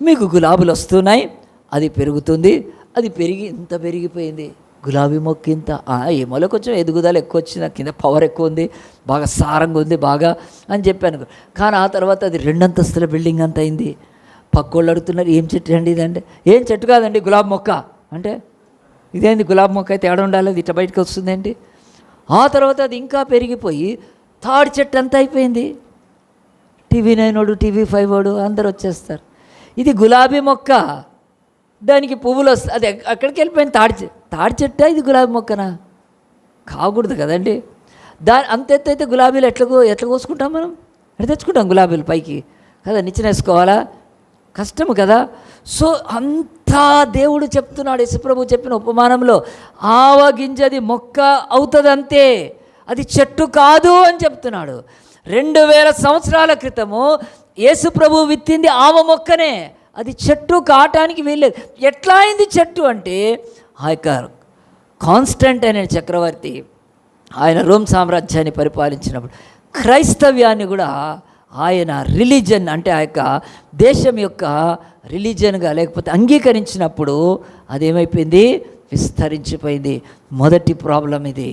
మీకు గులాబీలు వస్తున్నాయి, అది పెరుగుతుంది. అది ఇంత పెరిగిపోయింది గులాబీ మొక్క. ఇంత ఏమోలో కొంచెం ఎదుగుదల ఎక్కువ వచ్చింది, కింద పవర్ ఎక్కువ ఉంది, బాగా సారంగా ఉంది బాగా అని చెప్పాను. కానీ ఆ తర్వాత అది 2 అంతస్తుల బిల్డింగ్ అంత అయింది. పక్కోళ్ళు అడుగుతున్నారు, ఏం చెట్టు అండి ఇదంటే, ఏం చెట్టు కాదండి గులాబీ మొక్క అంటే. ఇదేంది గులాబీ మొక్క అయితే ఏడ ఉండాలి, అది ఇట్లా బయటకు వస్తుందేంటి? ఆ తర్వాత అది ఇంకా పెరిగిపోయి తాడి చెట్టు అంతా అయిపోయింది. TV9 వాడు, TV5 వాడు అందరు వచ్చేస్తారు. ఇది గులాబీ మొక్క, దానికి పువ్వులు వస్తాయి. అది అక్కడికి వెళ్ళిపోయింది. తాడి చెట్ట ఇది గులాబీ మొక్కనా? కాకూడదు కదండి. అంత ఎత్తు అయితే గులాబీలు ఎట్లా కోసుకుంటాం మనం? ఎట్లా తెచ్చుకుంటాం గులాబీలు పైకి కదా, నిచ్చెన వేసుకోవాలా? కష్టము కదా. సో అంతా దేవుడు చెప్తున్నాడు, యేసుప్రభు చెప్పిన ఉపమానంలో, ఆవగింజది మొక్క అవుతుంది అంతే, అది చెట్టు కాదు అని చెప్తున్నాడు. 2000 సంవత్సరాల క్రితము యేసుప్రభు విత్తింది ఆవ మొక్కనే, అది చెట్టు కావటానికి వీల్లేదు. ఎట్లా అయింది చెట్టు అంటే, ఆ యొక్క కాన్స్టెంట్ అనే చక్రవర్తి ఆయన రోమ్ సామ్రాజ్యాన్ని పరిపాలించినప్పుడు క్రైస్తవ్యాన్ని కూడా ఆయన రిలీజన్, అంటే ఆ యొక్క దేశం యొక్క రిలీజన్గా లేకపోతే అంగీకరించినప్పుడు అదేమైపోయింది? విస్తరించిపోయింది. మొదటి ప్రాబ్లం ఇది.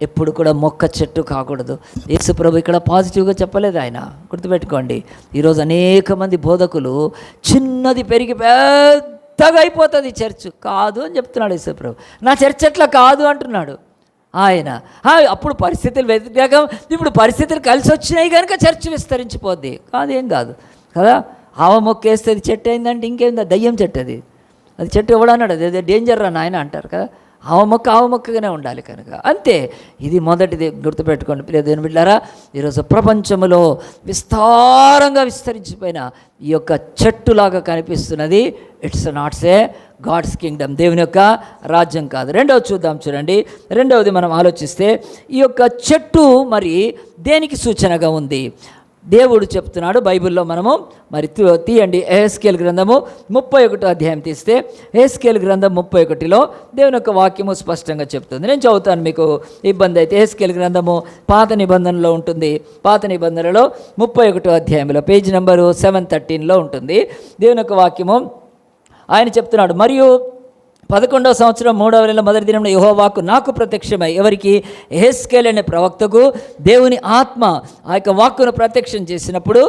ఎప్పుడు కూడా మొక్క చెట్టు కాకూడదు. యేసుప్రభు ఇక్కడ పాజిటివ్గా చెప్పలేదు. ఆయన గుర్తుపెట్టుకోండి, ఈరోజు అనేక మంది బోధకులు చిన్నది పెరిగి పెద్దగా అయిపోతుంది చర్చ్ కాదు అని చెప్తున్నాడు యేసుప్రభు. నా చర్చ్ అట్లా కాదు అంటున్నాడు ఆయన. అప్పుడు పరిస్థితులు వ్యతిరేకం, ఇప్పుడు పరిస్థితులు కలిసి వచ్చినాయి కనుక చర్చ్ విస్తరించిపోద్ది. ఏం కాదు కదా. ఆవ మొక్క వేస్తే అది చెట్టు అయిందంటే ఇంకేందా, దయ్యం చెట్టు అది చెట్టు ఎవడన్నాడు, అది డేంజర్ రా నాయన అంటారు కదా. ఆవ మొక్కగానే ఉండాలి కనుక అంతే. ఇది మొదటిది గుర్తుపెట్టుకోండి ప్రియ దేవుని బిడ్డలారా. ఈరోజు ప్రపంచంలో విస్తారంగా విస్తరించిపోయిన ఈ యొక్క చెట్టులాగా కనిపిస్తున్నది. It's not a God's kingdom, దేవుని యొక్క రాజ్యం కాదు. రెండవది చూద్దాం, చూడండి. రెండవది మనం ఆలోచిస్తే ఈ యొక్క చెట్టు మరి దేనికి సూచనగా ఉంది? దేవుడు చెప్తున్నాడు బైబిల్లో. మనము మరి తీయండి యెహెజ్కేలు గ్రంథము 31వ అధ్యాయం తీస్తే యెహెజ్కేలు గ్రంథం 31లో దేవుని యొక్క వాక్యము స్పష్టంగా చెప్తుంది. నేను చదువుతాను, మీకు ఇబ్బంది అయితే. యెహెజ్కేలు గ్రంథము పాత నిబంధనలో ఉంటుంది. పాత నిబంధనలో 31వ అధ్యాయంలో పేజీ నెంబరు 713లో ఉంటుంది దేవుని యొక్క వాక్యము. ఆయన చెప్తున్నాడు, మరియు 11వ సంవత్సరం 3వ నెల మొదటి దినంలో యెహోవా వాక్కు నాకు ప్రత్యక్షమై. ఎవరికి? యెహెజ్కేలు అనే ప్రవక్తకు దేవుని ఆత్మ ఆ యొక్క వాక్కును ప్రత్యక్షం చేసినప్పుడు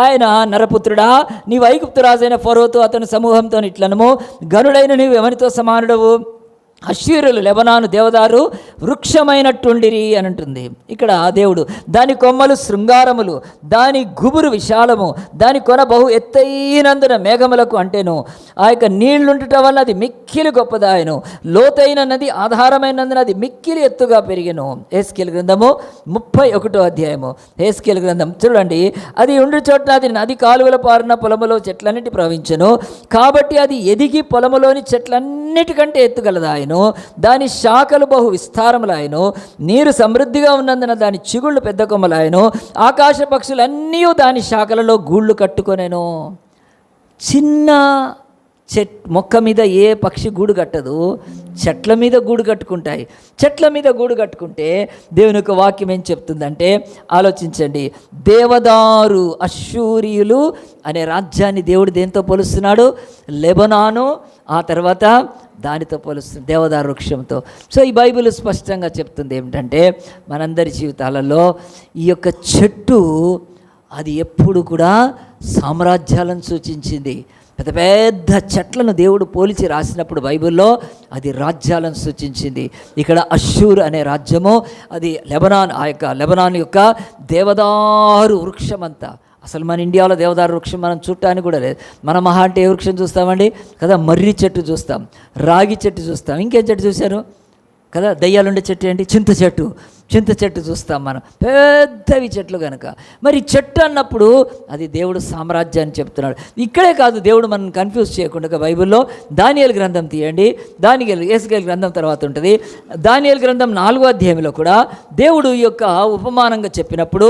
ఆయన, నరపుత్రుడా, నీవు ఐగుప్తు రాజైన ఫరోతో అతని సమూహంతో ఇట్లనము, గనుడైన నీవు ఎవరితో సమానుడవు? అశ్షూరులు లెబనాను దేవదారు వృక్షమైనట్టుండిరి అని అంటుంది ఇక్కడ దేవుడు. దాని కొమ్మలు శృంగారములు, దాని గుబురు విశాలము, దాని కొన బహు ఎత్తైనందున మేఘములకు అంటేను. ఆ యొక్క నీళ్లుండటం వల్ల అది మిక్కిలి గొప్పదాయను, లోతైన నది ఆధారమైనందున అది మిక్కిలి ఎత్తుగా పెరిగెను. యెహెజ్కేలు గ్రంథము 31వ అధ్యాయము. యెహెజ్కేలు గ్రంథం చూడండి. అది ఉండి చోట్ల అది నది కాలువల పారిన పొలములో చెట్లన్నిటి ప్రవహించెను, కాబట్టి అది ఎదిగి పొలములోని చెట్లన్నిటికంటే ఎత్తుగలదాయను. దాని శాఖలు బహు విస్తారములాయను, నీరు సమృద్ధిగా ఉన్నందున దాని చిగుళ్ళు పెద్ద కొమ్మలాయను, ఆకాశ పక్షులన్నీ దాని శాఖలలో గూళ్ళు కట్టుకొనెను. చిన్న మొక్క మీద ఏ పక్షి గూడు కట్టదు, చెట్ల మీద గూడు కట్టుకుంటాయి. చెట్ల మీద గూడు కట్టుకుంటే దేవుని యొక్క వాక్యం ఏం చెప్తుందంటే, ఆలోచించండి. దేవదారు అశ్షూరియులు అనే రాజ్యాన్ని దేవుడు దేంతో పోలుస్తున్నాడు? లెబనాను, ఆ తర్వాత దానితో పోలుస్తుంది, దేవదారు వృక్షంతో. సో ఈ బైబిల్ స్పష్టంగా చెప్తుంది ఏమిటంటే, మనందరి జీవితాలలో ఈ యొక్క చెట్టు అది ఎప్పుడు కూడా సామ్రాజ్యాలను సూచించింది. పెద్ద పెద్ద చెట్లను దేవుడు పోల్చి రాసినప్పుడు బైబిల్లో అది రాజ్యాలను సూచించింది. ఇక్కడ అశ్షూర్ అనే రాజ్యము అది లెబనాన్, ఆ యొక్క లెబనాన్ యొక్క దేవదారు వృక్షమంతా. అసలు మన ఇండియాలో దేవదారు వృక్షం మనం చూడటానికి కూడా లేదు. మన మహా అంటే ఏ వృక్షం చూస్తామండి కదా? మర్రి చెట్టు చూస్తాం, రాగి చెట్టు చూస్తాం, ఇంకేం చెట్టు చూశారు కదా? దయ్యాలుండే చెట్టు ఏంటి? చింత చెట్టు చూస్తాం మనం, పెద్దవి చెట్లు కనుక. మరి చెట్టు అన్నప్పుడు అది దేవుడు సామ్రాజ్యాన్ని చెప్తున్నాడు. ఇక్కడే కాదు, దేవుడు మనం కన్ఫ్యూజ్ చేయకుండా బైబిల్లో దానియేలు గ్రంథం తీయండి. యెహెజ్కేలు గ్రంథం తర్వాత ఉంటుంది. దానియేలు గ్రంథం 4వ అధ్యాయంలో కూడా దేవుడు ఈ యొక్క ఉపమానంగా చెప్పినప్పుడు,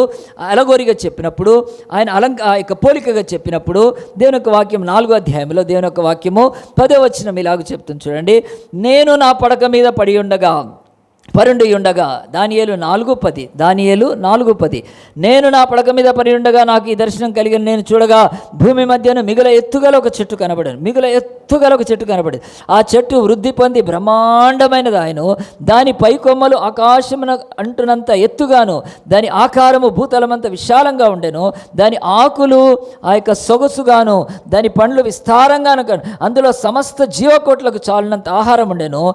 అలగోరిగా చెప్పినప్పుడు, ఆయన ఆ యొక్క పోలికగా చెప్పినప్పుడు దేవుని యొక్క వాక్యం 4వ అధ్యాయంలో దేవుని యొక్క వాక్యము 10వ వచనం ఇలాగ చెప్తుంది చూడండి. నేను నా పడక మీద పరుండి ఉండగా, దానియేలు 4:10, దానియేలు 4:10. నేను నా పడక మీద పడి ఉండగా నాకు ఈ దర్శనం కలిగిన, నేను చూడగా భూమి మధ్యన మిగుల ఎత్తుగల ఒక చెట్టు కనబడింది. ఆ చెట్టు వృద్ధి పొంది బ్రహ్మాండమైనది ఆయను, దాని పై కొమ్మలు ఆకాశమున అంటున్నంత ఎత్తుగాను, దాని ఆకారము భూతలమంత విశాలంగా ఉండెను, దాని ఆకులు ఆ యొక్క సొగసుగాను, దాని పండ్లు విస్తారంగాను, అందులో సమస్త జీవకోట్లకు చాలినంత ఆహారం ఉండెను,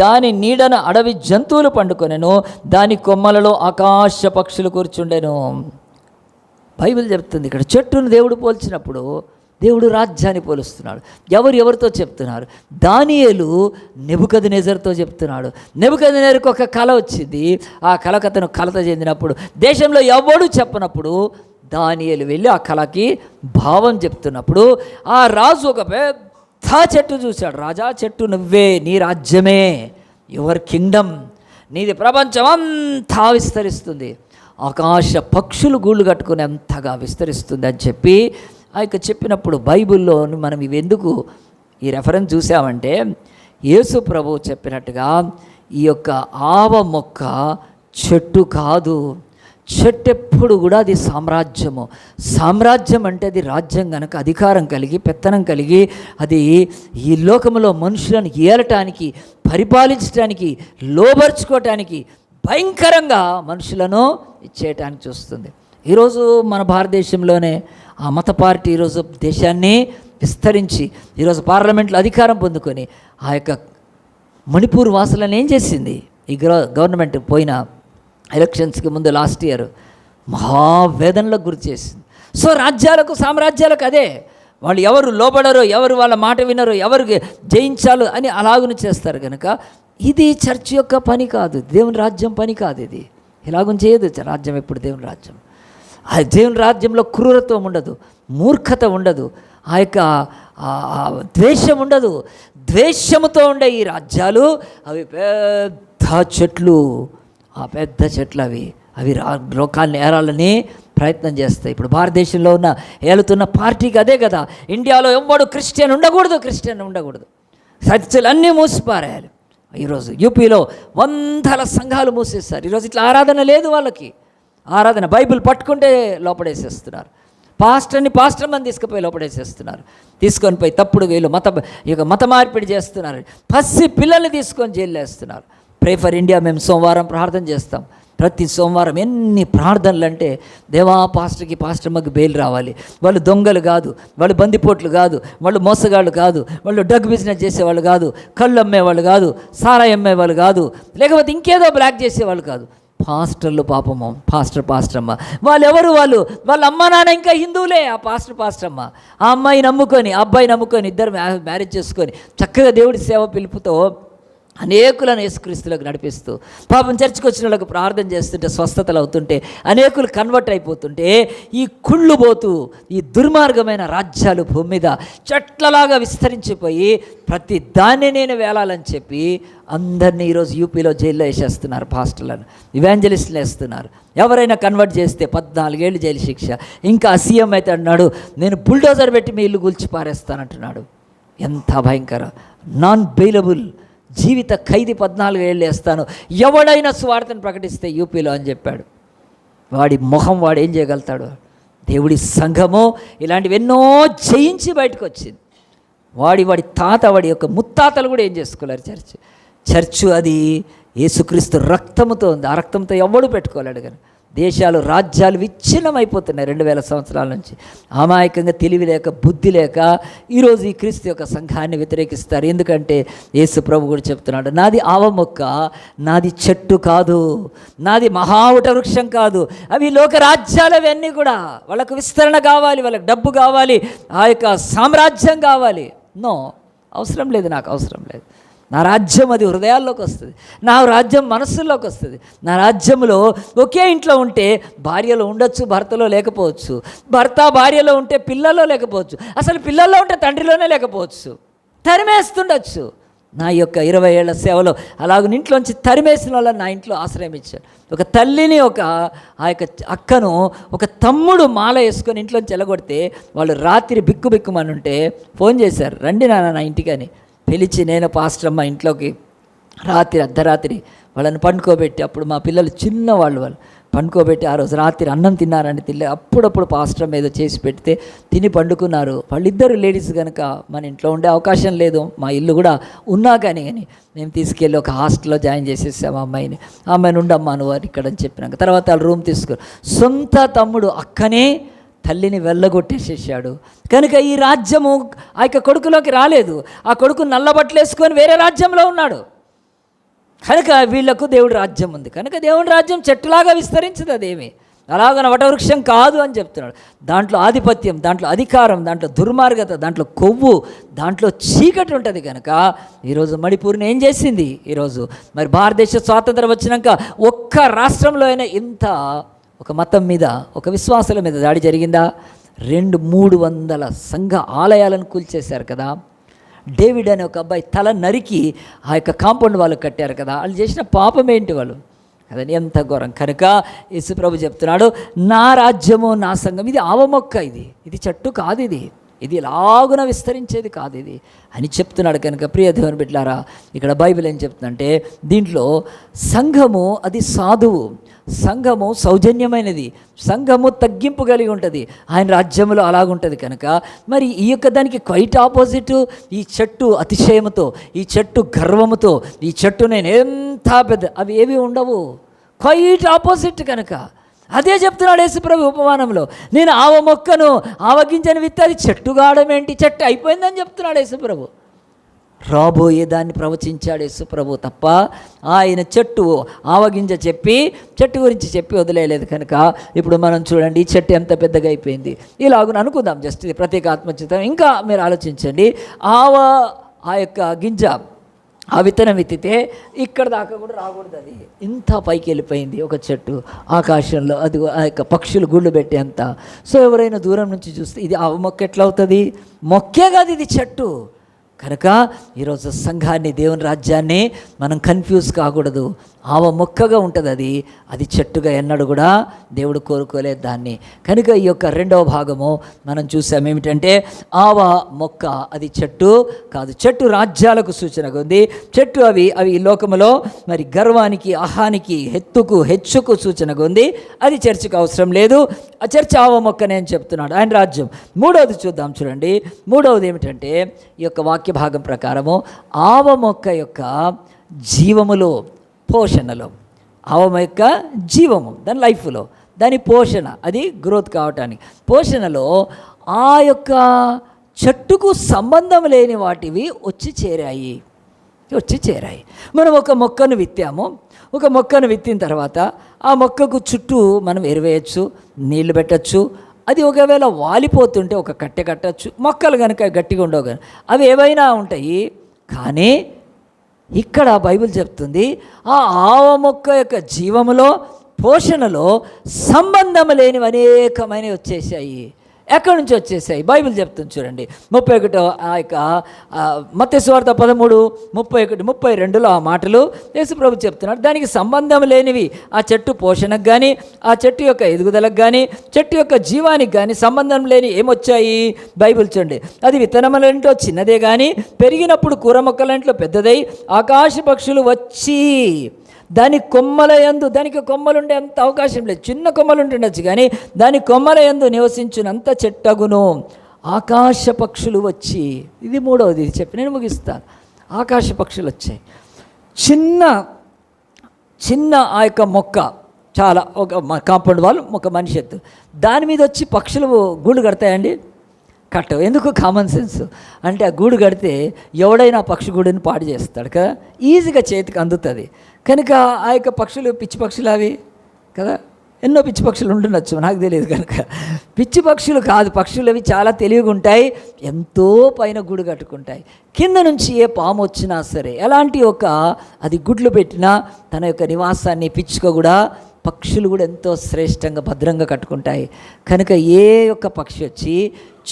దాని నీడన అడవి జంతువులు పండుకొనెను, దాని కొమ్మలలో ఆకాశ పక్షులు కూర్చుండెను. బైబిల్ చెప్తుంది ఇక్కడ చెట్టును దేవుడు పోల్చినప్పుడు దేవుడు రాజ్యాన్ని పోలుస్తున్నాడు. ఎవరితో చెప్తున్నారు? దానియేలు నెబుకద్నెజరుతో చెప్తున్నాడు. నెబుకద్నెజరుకు ఒక కళ వచ్చింది. ఆ కళకు అతను కలత చెందినప్పుడు, దేశంలో ఎవడు చెప్పనప్పుడు దానియేలు వెళ్ళి ఆ కళకి భావం చెప్తున్నప్పుడు ఆ రాజు ఒక పెద్ద చెట్టు చూశాడు. రాజా, చెట్టు నువ్వే, నీ రాజ్యమే, యువర్ కింగ్డమ్, నీది ప్రపంచం అంతా విస్తరిస్తుంది, ఆకాశ పక్షులు గూళ్ళు కట్టుకుని అంతగా విస్తరిస్తుంది అని చెప్పి ఆ యొక్క చెప్పినప్పుడు బైబిల్లో మనం ఇవి ఎందుకు ఈ రెఫరెన్స్ చూసామంటే, యేసు ప్రభువు చెప్పినట్టుగా ఈ యొక్క ఆవ మొక్క చెట్టు కాదు. చెట్టు ఎప్పుడు కూడా అది సామ్రాజ్యం అంటే అది రాజ్యం కనుక, అధికారం కలిగి, పెత్తనం కలిగి, అది ఈ లోకంలో మనుషులను ఏలటానికి, పరిపాలించడానికి, లోబర్చుకోవటానికి, భయంకరంగా మనుషులను ఇచ్చేయటానికి చూస్తుంది. ఈరోజు మన భారతదేశంలోనే ఆ మత పార్టీ ఈరోజు దేశాన్ని విస్తరించి ఈరోజు పార్లమెంట్లో అధికారం పొందుకొని ఆ యొక్క మణిపూర్ వాసులను ఏం చేసింది? ఈ గవర్నమెంట్ పోయిన ఎలక్షన్స్కి ముందు లాస్ట్ ఇయర్ మహావేదనలకు గురి చేసింది. సో రాజ్యాలకు, సామ్రాజ్యాలకు అదే, వాళ్ళు ఎవరు లోబడరో, ఎవరు వాళ్ళ మాట వినరో, ఎవరికి జయించాలో అని అలాగుని చేస్తారు కనుక ఇది చర్చ్ యొక్క పని కాదు, దేవుని రాజ్యం పని కాదు. ఇది ఇలాగని చేయదు రాజ్యం. ఎప్పుడు దేవుని రాజ్యం, ఆ దేవుని రాజ్యంలో క్రూరత్వం ఉండదు, మూర్ఖత ఉండదు, ఆ యొక్క ద్వేషం ఉండదు. ద్వేషముతో ఉండే ఈ రాజ్యాలు అవి పెద్ద చెట్లు, ఆ పెద్ద చెట్లు అవి లోకాన్ని నేరాలని ప్రయత్నం చేస్తాయి. ఇప్పుడు భారతదేశంలో ఉన్న ఏలుతున్న పార్టీకి అదే కదా, ఇండియాలో ఎవ్వడు క్రిస్టియన్ ఉండకూడదు, చర్చలన్నీ మూసిపారేయాలి. ఈరోజు యూపీలో వందల సంఘాలు మూసేస్తారు. ఈరోజు ఇట్లా ఆరాధన లేదు వాళ్ళకి. ఆరాధన బైబిల్ పట్టుకుంటే లోపడేసేస్తున్నారు. పాస్టర్ మంది తీసుకుపోయి లోపడేసేస్తున్నారు. తీసుకొని పోయి తప్పుడు వీళ్ళు మత మార్పిడి చేస్తున్నారు. పసి పిల్లల్ని తీసుకొని జైలు వేస్తున్నారు. ప్రే ఫర్ ఇండియా మేము సోమవారం ప్రార్థన చేస్తాం. ప్రతి సోమవారం ఎన్ని ప్రార్థనలు అంటే, దేవా పాస్టర్కి బెయిల్ రావాలి. వాళ్ళు దొంగలు కాదు, వాళ్ళు బందిపోట్లు కాదు, వాళ్ళు మోసగాళ్ళు కాదు, వాళ్ళు డ్రగ్ బిజినెస్ చేసేవాళ్ళు కాదు, కళ్ళు అమ్మేవాళ్ళు కాదు, సారాయి అమ్మేవాళ్ళు కాదు, లేకపోతే ఇంకేదో బ్లాక్ చేసేవాళ్ళు కాదు. పాస్టర్లు పాపము, పాస్టరమ్మ వాళ్ళ అమ్మ నాన్న ఇంకా హిందువులే. ఆ పాస్టరమ్మ ఆ అమ్మాయి నమ్ముకొని, ఆ అబ్బాయి నమ్ముకొని, ఇద్దరు మ్యారేజ్ చేసుకొని చక్కగా దేవుడి సేవ పిలుపుతో అనేకులను యేసుక్రీస్తులకు నడిపిస్తూ, పాపం చర్చికి వచ్చిన వాళ్ళకు ప్రార్థన చేస్తుంటే స్వస్థతలు అవుతుంటే, అనేకులు కన్వర్ట్ అయిపోతుంటే, ఈ కుళ్ళుబోతూ ఈ దుర్మార్గమైన రాజ్యాలు భూమి మీద చెట్లలాగా విస్తరించిపోయి ప్రతి దాన్ని నేను వేలాలని చెప్పి అందరినీ ఈరోజు యూపీలో జైల్లో వేసేస్తున్నారు. పాస్టర్లను, ఇవాంజలిస్టులు వేస్తున్నారు. ఎవరైనా కన్వర్ట్ చేస్తే 14 ఏళ్ళు జైలు శిక్ష. ఇంకా సీఎం అయితే అన్నాడు, నేను బుల్డోజర్ పెట్టి మీ ఇల్లు కూల్చి పారేస్తానంటున్నాడు. ఎంత భయంకర! నాన్ బెయిలబుల్ జీవిత ఖైదీ 14 ఏళ్ళు వేస్తాను ఎవడైనా సువార్తను ప్రకటిస్తే యూపీలో అని చెప్పాడు. వాడి మొహం వాడు ఏం చేయగలుగుతాడు? దేవుడి సంఘము ఇలాంటివి ఎన్నో జయించి బయటకు వచ్చింది. వాడి యొక్క ముత్తాతలు కూడా ఏం చేసుకోలేరు. చర్చు అది యేసుక్రీస్తు రక్తముతో ఉంది. ఆ రక్తంతో ఎవడు పెట్టుకోలేడు. కానీ దేశాలు రాజ్యాలు విచ్ఛిన్నమైపోతున్నాయి 2000 సంవత్సరాల నుంచి. అమాయకంగా తెలివి లేక బుద్ధి లేక ఈరోజు ఈ క్రీస్తు యొక్క సంఘాన్ని వ్యతిరేకిస్తారు. ఎందుకంటే యేసు ప్రభు కూడా చెప్తున్నాడు, నాది ఆవ మొక్క, నాది చెట్టు కాదు, నాది మహావట వృక్షం కాదు. అవి లోక రాజ్యాలు, అవన్నీ కూడా వాళ్ళకు విస్తరణ కావాలి, వాళ్ళకి డబ్బు కావాలి, ఆ యొక్క సామ్రాజ్యం కావాలి. నో, అవసరం లేదు, నాకు అవసరం లేదు. నా రాజ్యం అది హృదయాల్లోకి వస్తుంది, నా రాజ్యం మనస్సుల్లోకి వస్తుంది. నా రాజ్యంలో ఒకే ఇంట్లో ఉంటే భార్యలో ఉండొచ్చు, భర్తలో లేకపోవచ్చు, భర్త భార్యలో ఉంటే పిల్లల్లో లేకపోవచ్చు, అసలు పిల్లల్లో ఉంటే తండ్రిలోనే లేకపోవచ్చు, తరిమేస్తుండొచ్చు. నా యొక్క 20 ఏళ్ల సేవలో అలాగ ఇంట్లోంచి తరిమేసిన వాళ్ళని నా ఇంట్లో ఆశ్రయం ఇచ్చాను. ఒక తల్లిని, ఆ యొక్క అక్కను ఒక తమ్ముడు మాల వేసుకొని ఇంట్లోంచి వెళ్ళగొడితే వాళ్ళు రాత్రి బిక్కుమని ఉంటే ఫోన్ చేశారు, రండి నాన్న నా ఇంటికి అని పిలిచి, నేను పాస్టరమ్మ ఇంట్లోకి అర్ధరాత్రి వాళ్ళని పండుకోబెట్టి, అప్పుడు మా పిల్లలు చిన్నవాళ్ళు, పండుకోబెట్టి ఆ రోజు రాత్రి అన్నం తిన్నారండి. అప్పుడప్పుడు పాస్టరమ్మ ఏదో చేసి పెడితే తిని పండుకున్నారు. వాళ్ళిద్దరు లేడీస్ కనుక మన ఇంట్లో ఉండే అవకాశం లేదు. మా ఇల్లు కూడా ఉన్నా కానీ మేము తీసుకెళ్ళి ఒక హాస్టల్లో జాయిన్ చేసేసాము అమ్మాయిని ఉండమ్మా నువ్వు ఇక్కడ అని చెప్పినాక తర్వాత వాళ్ళు రూమ్ తీసుకుని, సొంత తమ్ముడు అక్కనే తల్లిని వెళ్ళగొట్టేసేసాడు. కనుక ఈ రాజ్యము ఆ యొక్క కొడుకులోకి రాలేదు. ఆ కొడుకు నల్లబట్టలు వేసుకొని వేరే రాజ్యంలో ఉన్నాడు. కనుక వీళ్లకు దేవుడి రాజ్యం ఉంది. కనుక దేవుడి రాజ్యం చెట్టులాగా విస్తరించదు, అదేమి అలాగన వటవృక్షం కాదు అని చెప్తున్నాడు. దాంట్లో ఆధిపత్యం, దాంట్లో అధికారం, దాంట్లో దుర్మార్గత, దాంట్లో కొవ్వు, దాంట్లో చీకటి ఉంటుంది. కనుక ఈరోజు మణిపూర్ని ఏం చేసింది? ఈరోజు మరి భారతదేశ స్వాతంత్రం వచ్చినాక ఒక్క రాష్ట్రంలో అయినా ఇంత ఒక మతం మీద, ఒక విశ్వాసాల మీద దాడి జరిగిందా? 200-300 సంఘ ఆలయాలను కూల్చేశారు కదా. డేవిడ్ అనే ఒక అబ్బాయి తల నరికి ఆ యొక్క కాంపౌండ్ వాళ్ళు కట్టారు కదా. వాళ్ళు చేసిన పాపం ఏంటి? వాళ్ళు అదని ఎంత ఘోరం. కనుక యేసుప్రభు చెప్తున్నాడు, నా రాజ్యము నా సంఘం, ఇది ఆవమొక్క, ఇది చెట్టు కాదు, ఇది ఎలాగున విస్తరించేది కాదు ఇది అని చెప్తున్నాడు. కనుక ప్రియ దేవుని బిడ్డలారా, ఇక్కడ బైబిల్ ఏం చెప్తుందంటే, దీంట్లో సంఘము అది సాధువు, సంఘము సౌజన్యమైనది, సంఘము తగ్గింపు కలిగి ఉంటుంది. ఆయన రాజ్యంలో అలాగుంటుంది. కనుక మరి ఈ యొక్క దానికి క్వైట్ ఆపోజిట్, ఈ చెట్టు అతిశయముతో, ఈ చెట్టు గర్వముతో, ఈ చెట్టు నేను ఎంత పెద్ద, అవి ఏవి ఉండవు, క్వైట్ ఆపోజిట్. కనుక అదే చెప్తున్నాడు యేసుప్రభు ఉపమానంలో, నేను ఆవ మొక్కను ఆవగింజను విత్తే అది చెట్టు గావడం ఏంటి, చెట్టు అయిపోయిందని చెప్తున్నాడు యేసుప్రభు. రాబోయే దాన్ని ప్రవచించాడు యేసుప్రభు తప్ప ఆయన చెట్టు ఆవగింజ చెప్పి, చెట్టు గురించి చెప్పి వదిలేయలేదు. కనుక ఇప్పుడు మనం చూడండి, ఈ చెట్టు ఎంత పెద్దగా అయిపోయింది. ఇలాగ అనుకుందాం, జస్ట్ ఇది ప్రత్యేక ఆత్మచిత్తం. ఇంకా మీరు ఆలోచించండి, ఆ యొక్క గింజ, ఆ విత్తనం విత్తితే ఇక్కడ దాకా కూడా రాకూడదు, అది ఇంత పైకి వెళ్ళిపోయింది ఒక చెట్టు ఆకాశంలో, అది ఆ యొక్క పక్షులు గుళ్ళు పెట్టేంత. సో ఎవరైనా దూరం నుంచి చూస్తే ఇది ఆవ మొక్క ఎట్లా అవుతుంది? మొక్కే కాదు, ఇది చెట్టు. కనుక ఈరోజు సంఘాన్ని, దేవుని రాజ్యాన్ని మనం కన్ఫ్యూజ్ కాకూడదు. ఆవ మొక్కగా ఉంటుంది. అది చెట్టుగా ఎన్నడూ కూడా దేవుడు కోరుకోలేదు దాన్ని. కనుక ఈ యొక్క రెండవ భాగము మనం చూసాం ఏమిటంటే, ఆవ మొక్క అది చెట్టు కాదు. చెట్టు రాజ్యాలకు సూచనగా ఉంది. చెట్టు అవి ఈ లోకములో మరి గర్వానికి, అహానికి, హెచ్చుకు సూచనగా ఉంది. అది చర్చికి అవసరం లేదు. ఆ చర్చ ఆవ మొక్కనే అని చెప్తున్నాడు, ఆయన రాజ్యం. మూడవది చూద్దాం, చూడండి. మూడవది ఏమిటంటే, ఈ యొక్క వాక్య భాగం ప్రకారము ఆవ మొక్క యొక్క జీవములో, పోషణలో, ఆవ యొక్క జీవము దాని లైఫ్లో, దాని పోషణ, అది గ్రోత్ కావటానికి పోషణలో ఆ యొక్క చెట్టుకు సంబంధం లేని వాటివి వచ్చి చేరాయి. మనం ఒక మొక్కను విత్తాము. ఒక మొక్కను విత్తిన తర్వాత ఆ మొక్కకు చుట్టూ మనం ఎరువేయచ్చు, నీళ్లు పెట్టచ్చు. అది ఒకవేళ వాలిపోతుంటే ఒక కట్టె కట్టచ్చు. మొక్కలు కనుక గట్టిగా ఉండవు కానీ అవి ఏవైనా ఉంటాయి. కానీ ఇక్కడ బైబిల్ చెప్తుంది, ఆ ఆవ మొక్క యొక్క జీవములో, పోషణలో సంబంధం లేనివి అనేకమైనవి వచ్చేసాయి. ఎక్కడి నుంచి వచ్చేసాయి? బైబిల్ చెప్తుంది చూడండి. 31 ఆ యొక్క మత్తయి సువార్త 13:31-32లో ఆ మాటలు యేసుప్రభు చెప్తున్నాడు. దానికి సంబంధం లేనివి ఆ చెట్టు పోషణకు కానీ, ఆ చెట్టు యొక్క ఎదుగుదలకు కానీ, చెట్టు యొక్క జీవానికి కానీ సంబంధం లేని ఏమొచ్చాయి? బైబిల్ చూడండి. అది విత్తనములంటో చిన్నదే కానీ పెరిగినప్పుడు కూర మొక్కలంట్లో పెద్దదై ఆకాశ పక్షులు వచ్చి దాని కొమ్మల యందు, దానికి కొమ్మలుండే అంత అవకాశం లేదు, చిన్న కొమ్మలు ఉంటుండొచ్చు కానీ దాని కొమ్మల యందు నివసించినంత చెట్టగును. ఆకాశ పక్షులు వచ్చి, ఇది మూడవది, ఇది చెప్పి నేను ముగిస్తాను. ఆకాశ పక్షులు వచ్చాయి. చిన్న ఆ యొక్క మొక్క, చాలా ఒక కాంపౌండ్ వాల్, ఒక మనిషి ఎత్తు, దాని మీద వచ్చి పక్షులు గూడు కడతాయండి? కట్టవు. ఎందుకు? Common sense. అంటే ఆ గూడు కడితే ఎవడైనా పక్షి గూడుని పాడు చేస్తాడు కదా, ఈజీగా చేతికి అందుతుంది. కనుక ఆ యొక్క పక్షులు పిచ్చి పక్షులు అవి కదా, ఎన్నో పిచ్చి పక్షులు ఉంటుండొచ్చు, నాకు తెలియదు. కనుక పిచ్చి పక్షులు కాదు, పక్షులు అవి చాలా తెలివిగా ఉంటాయి, ఎంతో పైన గూడు కట్టుకుంటాయి. కింద నుంచి ఏ పాము వచ్చినా సరే, ఎలాంటి అది గుడ్లు పెట్టినా తన యొక్క నివాసాన్ని పిచ్చుక కూడా, పక్షులు కూడా ఎంతో శ్రేష్టంగా భద్రంగా కట్టుకుంటాయి. కనుక ఏ యొక్క పక్షి వచ్చి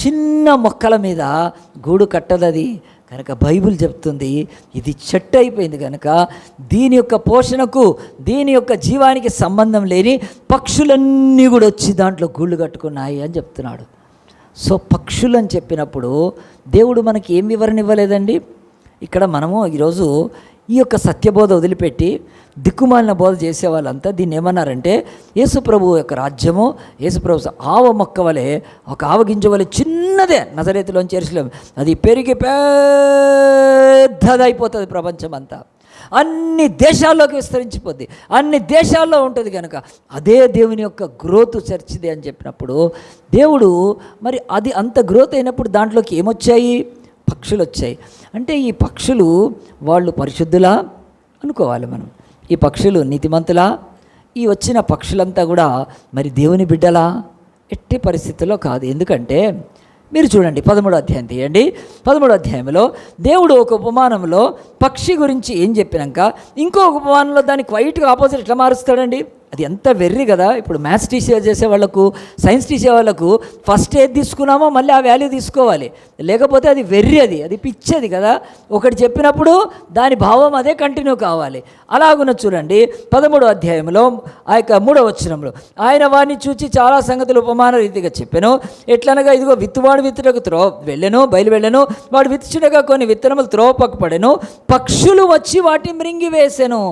చిన్న మొక్కల మీద గూడు కట్టదది. కనుక బైబిల్ చెప్తుంది ఇది చెట్టు అయిపోయింది కనుక దీని యొక్క పోషణకు, దీని యొక్క జీవానికి సంబంధం లేని పక్షులన్నీ కూడా వచ్చి దాంట్లో గూళ్ళు కట్టుకున్నాయి అని చెప్తున్నాడు. సో పక్షులు అని చెప్పినప్పుడు దేవుడు మనకి ఏం వివరణ ఇవ్వలేదండి. ఇక్కడ మనము ఈరోజు ఈ యొక్క సత్యబోధ వదిలిపెట్టి దిక్కుమాలిన బోధ చేసే వాళ్ళంతా దీన్ని ఏమన్నారంటే, యేసుప్రభు యొక్క రాజ్యము, యేసుప్రభు ఆవ మొక్క వలె, ఒక ఆవగింజ వలె చిన్నదే నజరేతులోంచి యెరూషలేము, అది పెరిగి పెద్దదైపోతుంది, ప్రపంచం అంతా అన్ని దేశాల్లోకి విస్తరించిపోద్ది, అన్ని దేశాల్లో ఉంటుంది. కనుక అదే దేవుని యొక్క గ్రోత్ చర్చిది అని చెప్పినప్పుడు దేవుడు మరి అది అంత గ్రోత్ అయినప్పుడు దాంట్లోకి ఏమొచ్చాయి? పక్షులు వచ్చాయి. అంటే ఈ పక్షులు వాళ్ళు పరిశుద్ధులా అనుకోవాలి మనం, ఈ పక్షులు నీతిమంతులా? ఈ వచ్చిన పక్షులంతా కూడా మరి దేవుని బిడ్డలా? ఎట్టి పరిస్థితుల్లో కాదు. ఎందుకంటే మీరు చూడండి 13వ అధ్యాయం తీయండి. 13వ అధ్యాయంలో దేవుడు ఒక ఉపమానంలో పక్షి గురించి ఏం చెప్పినాక ఇంకో ఉపమానంలో దానికి క్వైట్గా ఆపోజిట్ ఎట్లా మారుస్తాడండి? అది ఎంత వెర్రి కదా. ఇప్పుడు మ్యాథ్స్ టీచర్ చేసే వాళ్ళకు, సైన్స్ టీచర్ వాళ్ళకు ఫస్ట్ ఏది తీసుకున్నామో మళ్ళీ ఆ వాల్యూ తీసుకోవాలి, లేకపోతే అది వెర్రి, అది పిచ్చేది కదా. ఒకటి చెప్పినప్పుడు దాని భావం అదే కంటిన్యూ కావాలి. అలాగున చూడండి 13వ అధ్యాయంలో ఆ యొక్క 3వ వచనంలో, ఆయన వారిని చూచి చాలా సంగతులు ఉపమాన రీతిగా చెప్పాను. ఎట్లనగా ఇదిగో విత్తువాడు విత్తుటకు బయలువెళ్ళను, వాడు విత్తుచుడగా కొన్ని విత్తనములు త్రోవ పక్కపడెను, పక్షులు వచ్చి వాటిని మృంగివేసెను.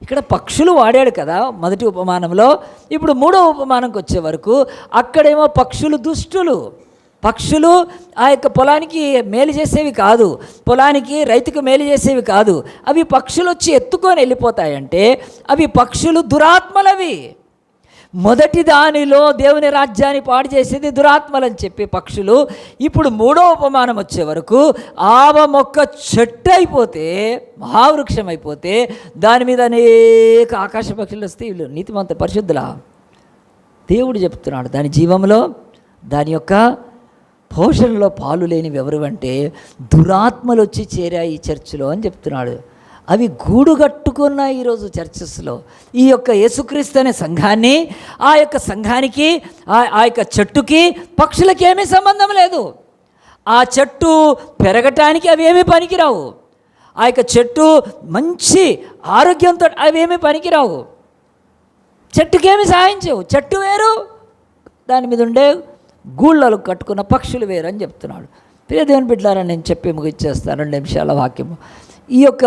ఇక్కడ పక్షులు వాడాడు కదా మొదటి ఉపమానంలో. ఇప్పుడు 3వ ఉపమానంకి వచ్చే వరకు అక్కడేమో పక్షులు దుష్టులు, పక్షులు ఆ యొక్క పొలానికి మేలు చేసేవి కాదు, పొలానికి రైతుకు మేలు చేసేవి కాదు. అవి పక్షులు వచ్చి ఎత్తుకొని వెళ్ళిపోతాయంటే అవి పక్షులు దురాత్మలవి. మొదటి దానిలో దేవుని రాజ్యాన్ని పాడు చేసేది దురాత్మలని చెప్పి పక్షులు. ఇప్పుడు 3వ ఉపమానం వచ్చే వరకు ఆవ మొక్క చెట్టు అయిపోతే, మహావృక్షం అయిపోతే దాని మీద అనేక ఆకాశ పక్షులు వస్తే వీళ్ళు నీతిమంత పరిశుద్ధులా? దేవుడు చెప్తున్నాడు దాని జీవంలో, దాని యొక్క పోషణలో పాలు లేనివి ఎవరు అంటే దురాత్మలు వచ్చి చేరాయి ఈ చర్చిలో అని చెప్తున్నాడు. అవి గూడు కట్టుకున్నాయి ఈరోజు చర్చెస్లో. ఈ యొక్క యేసుక్రీస్తు అనే సంఘాన్ని, ఆ యొక్క సంఘానికి, ఆ యొక్క చెట్టుకి పక్షులకి ఏమీ సంబంధం లేదు. ఆ చెట్టు పెరగటానికి అవి ఏమీ పనికిరావు. ఆ యొక్క చెట్టు మంచి ఆరోగ్యంతో అవేమీ పనికిరావు, చెట్టుకేమి సహాయం చేయవు. చెట్టు వేరు, దాని మీద ఉండే గూళ్ళలు కట్టుకున్న పక్షులు వేరు అని చెప్తున్నాడు. ప్రియ దేవుని బిడ్డలారా, నేను చెప్పి ముగిచ్చేస్తాను 2 నిమిషాల వాక్యము. ఈ యొక్క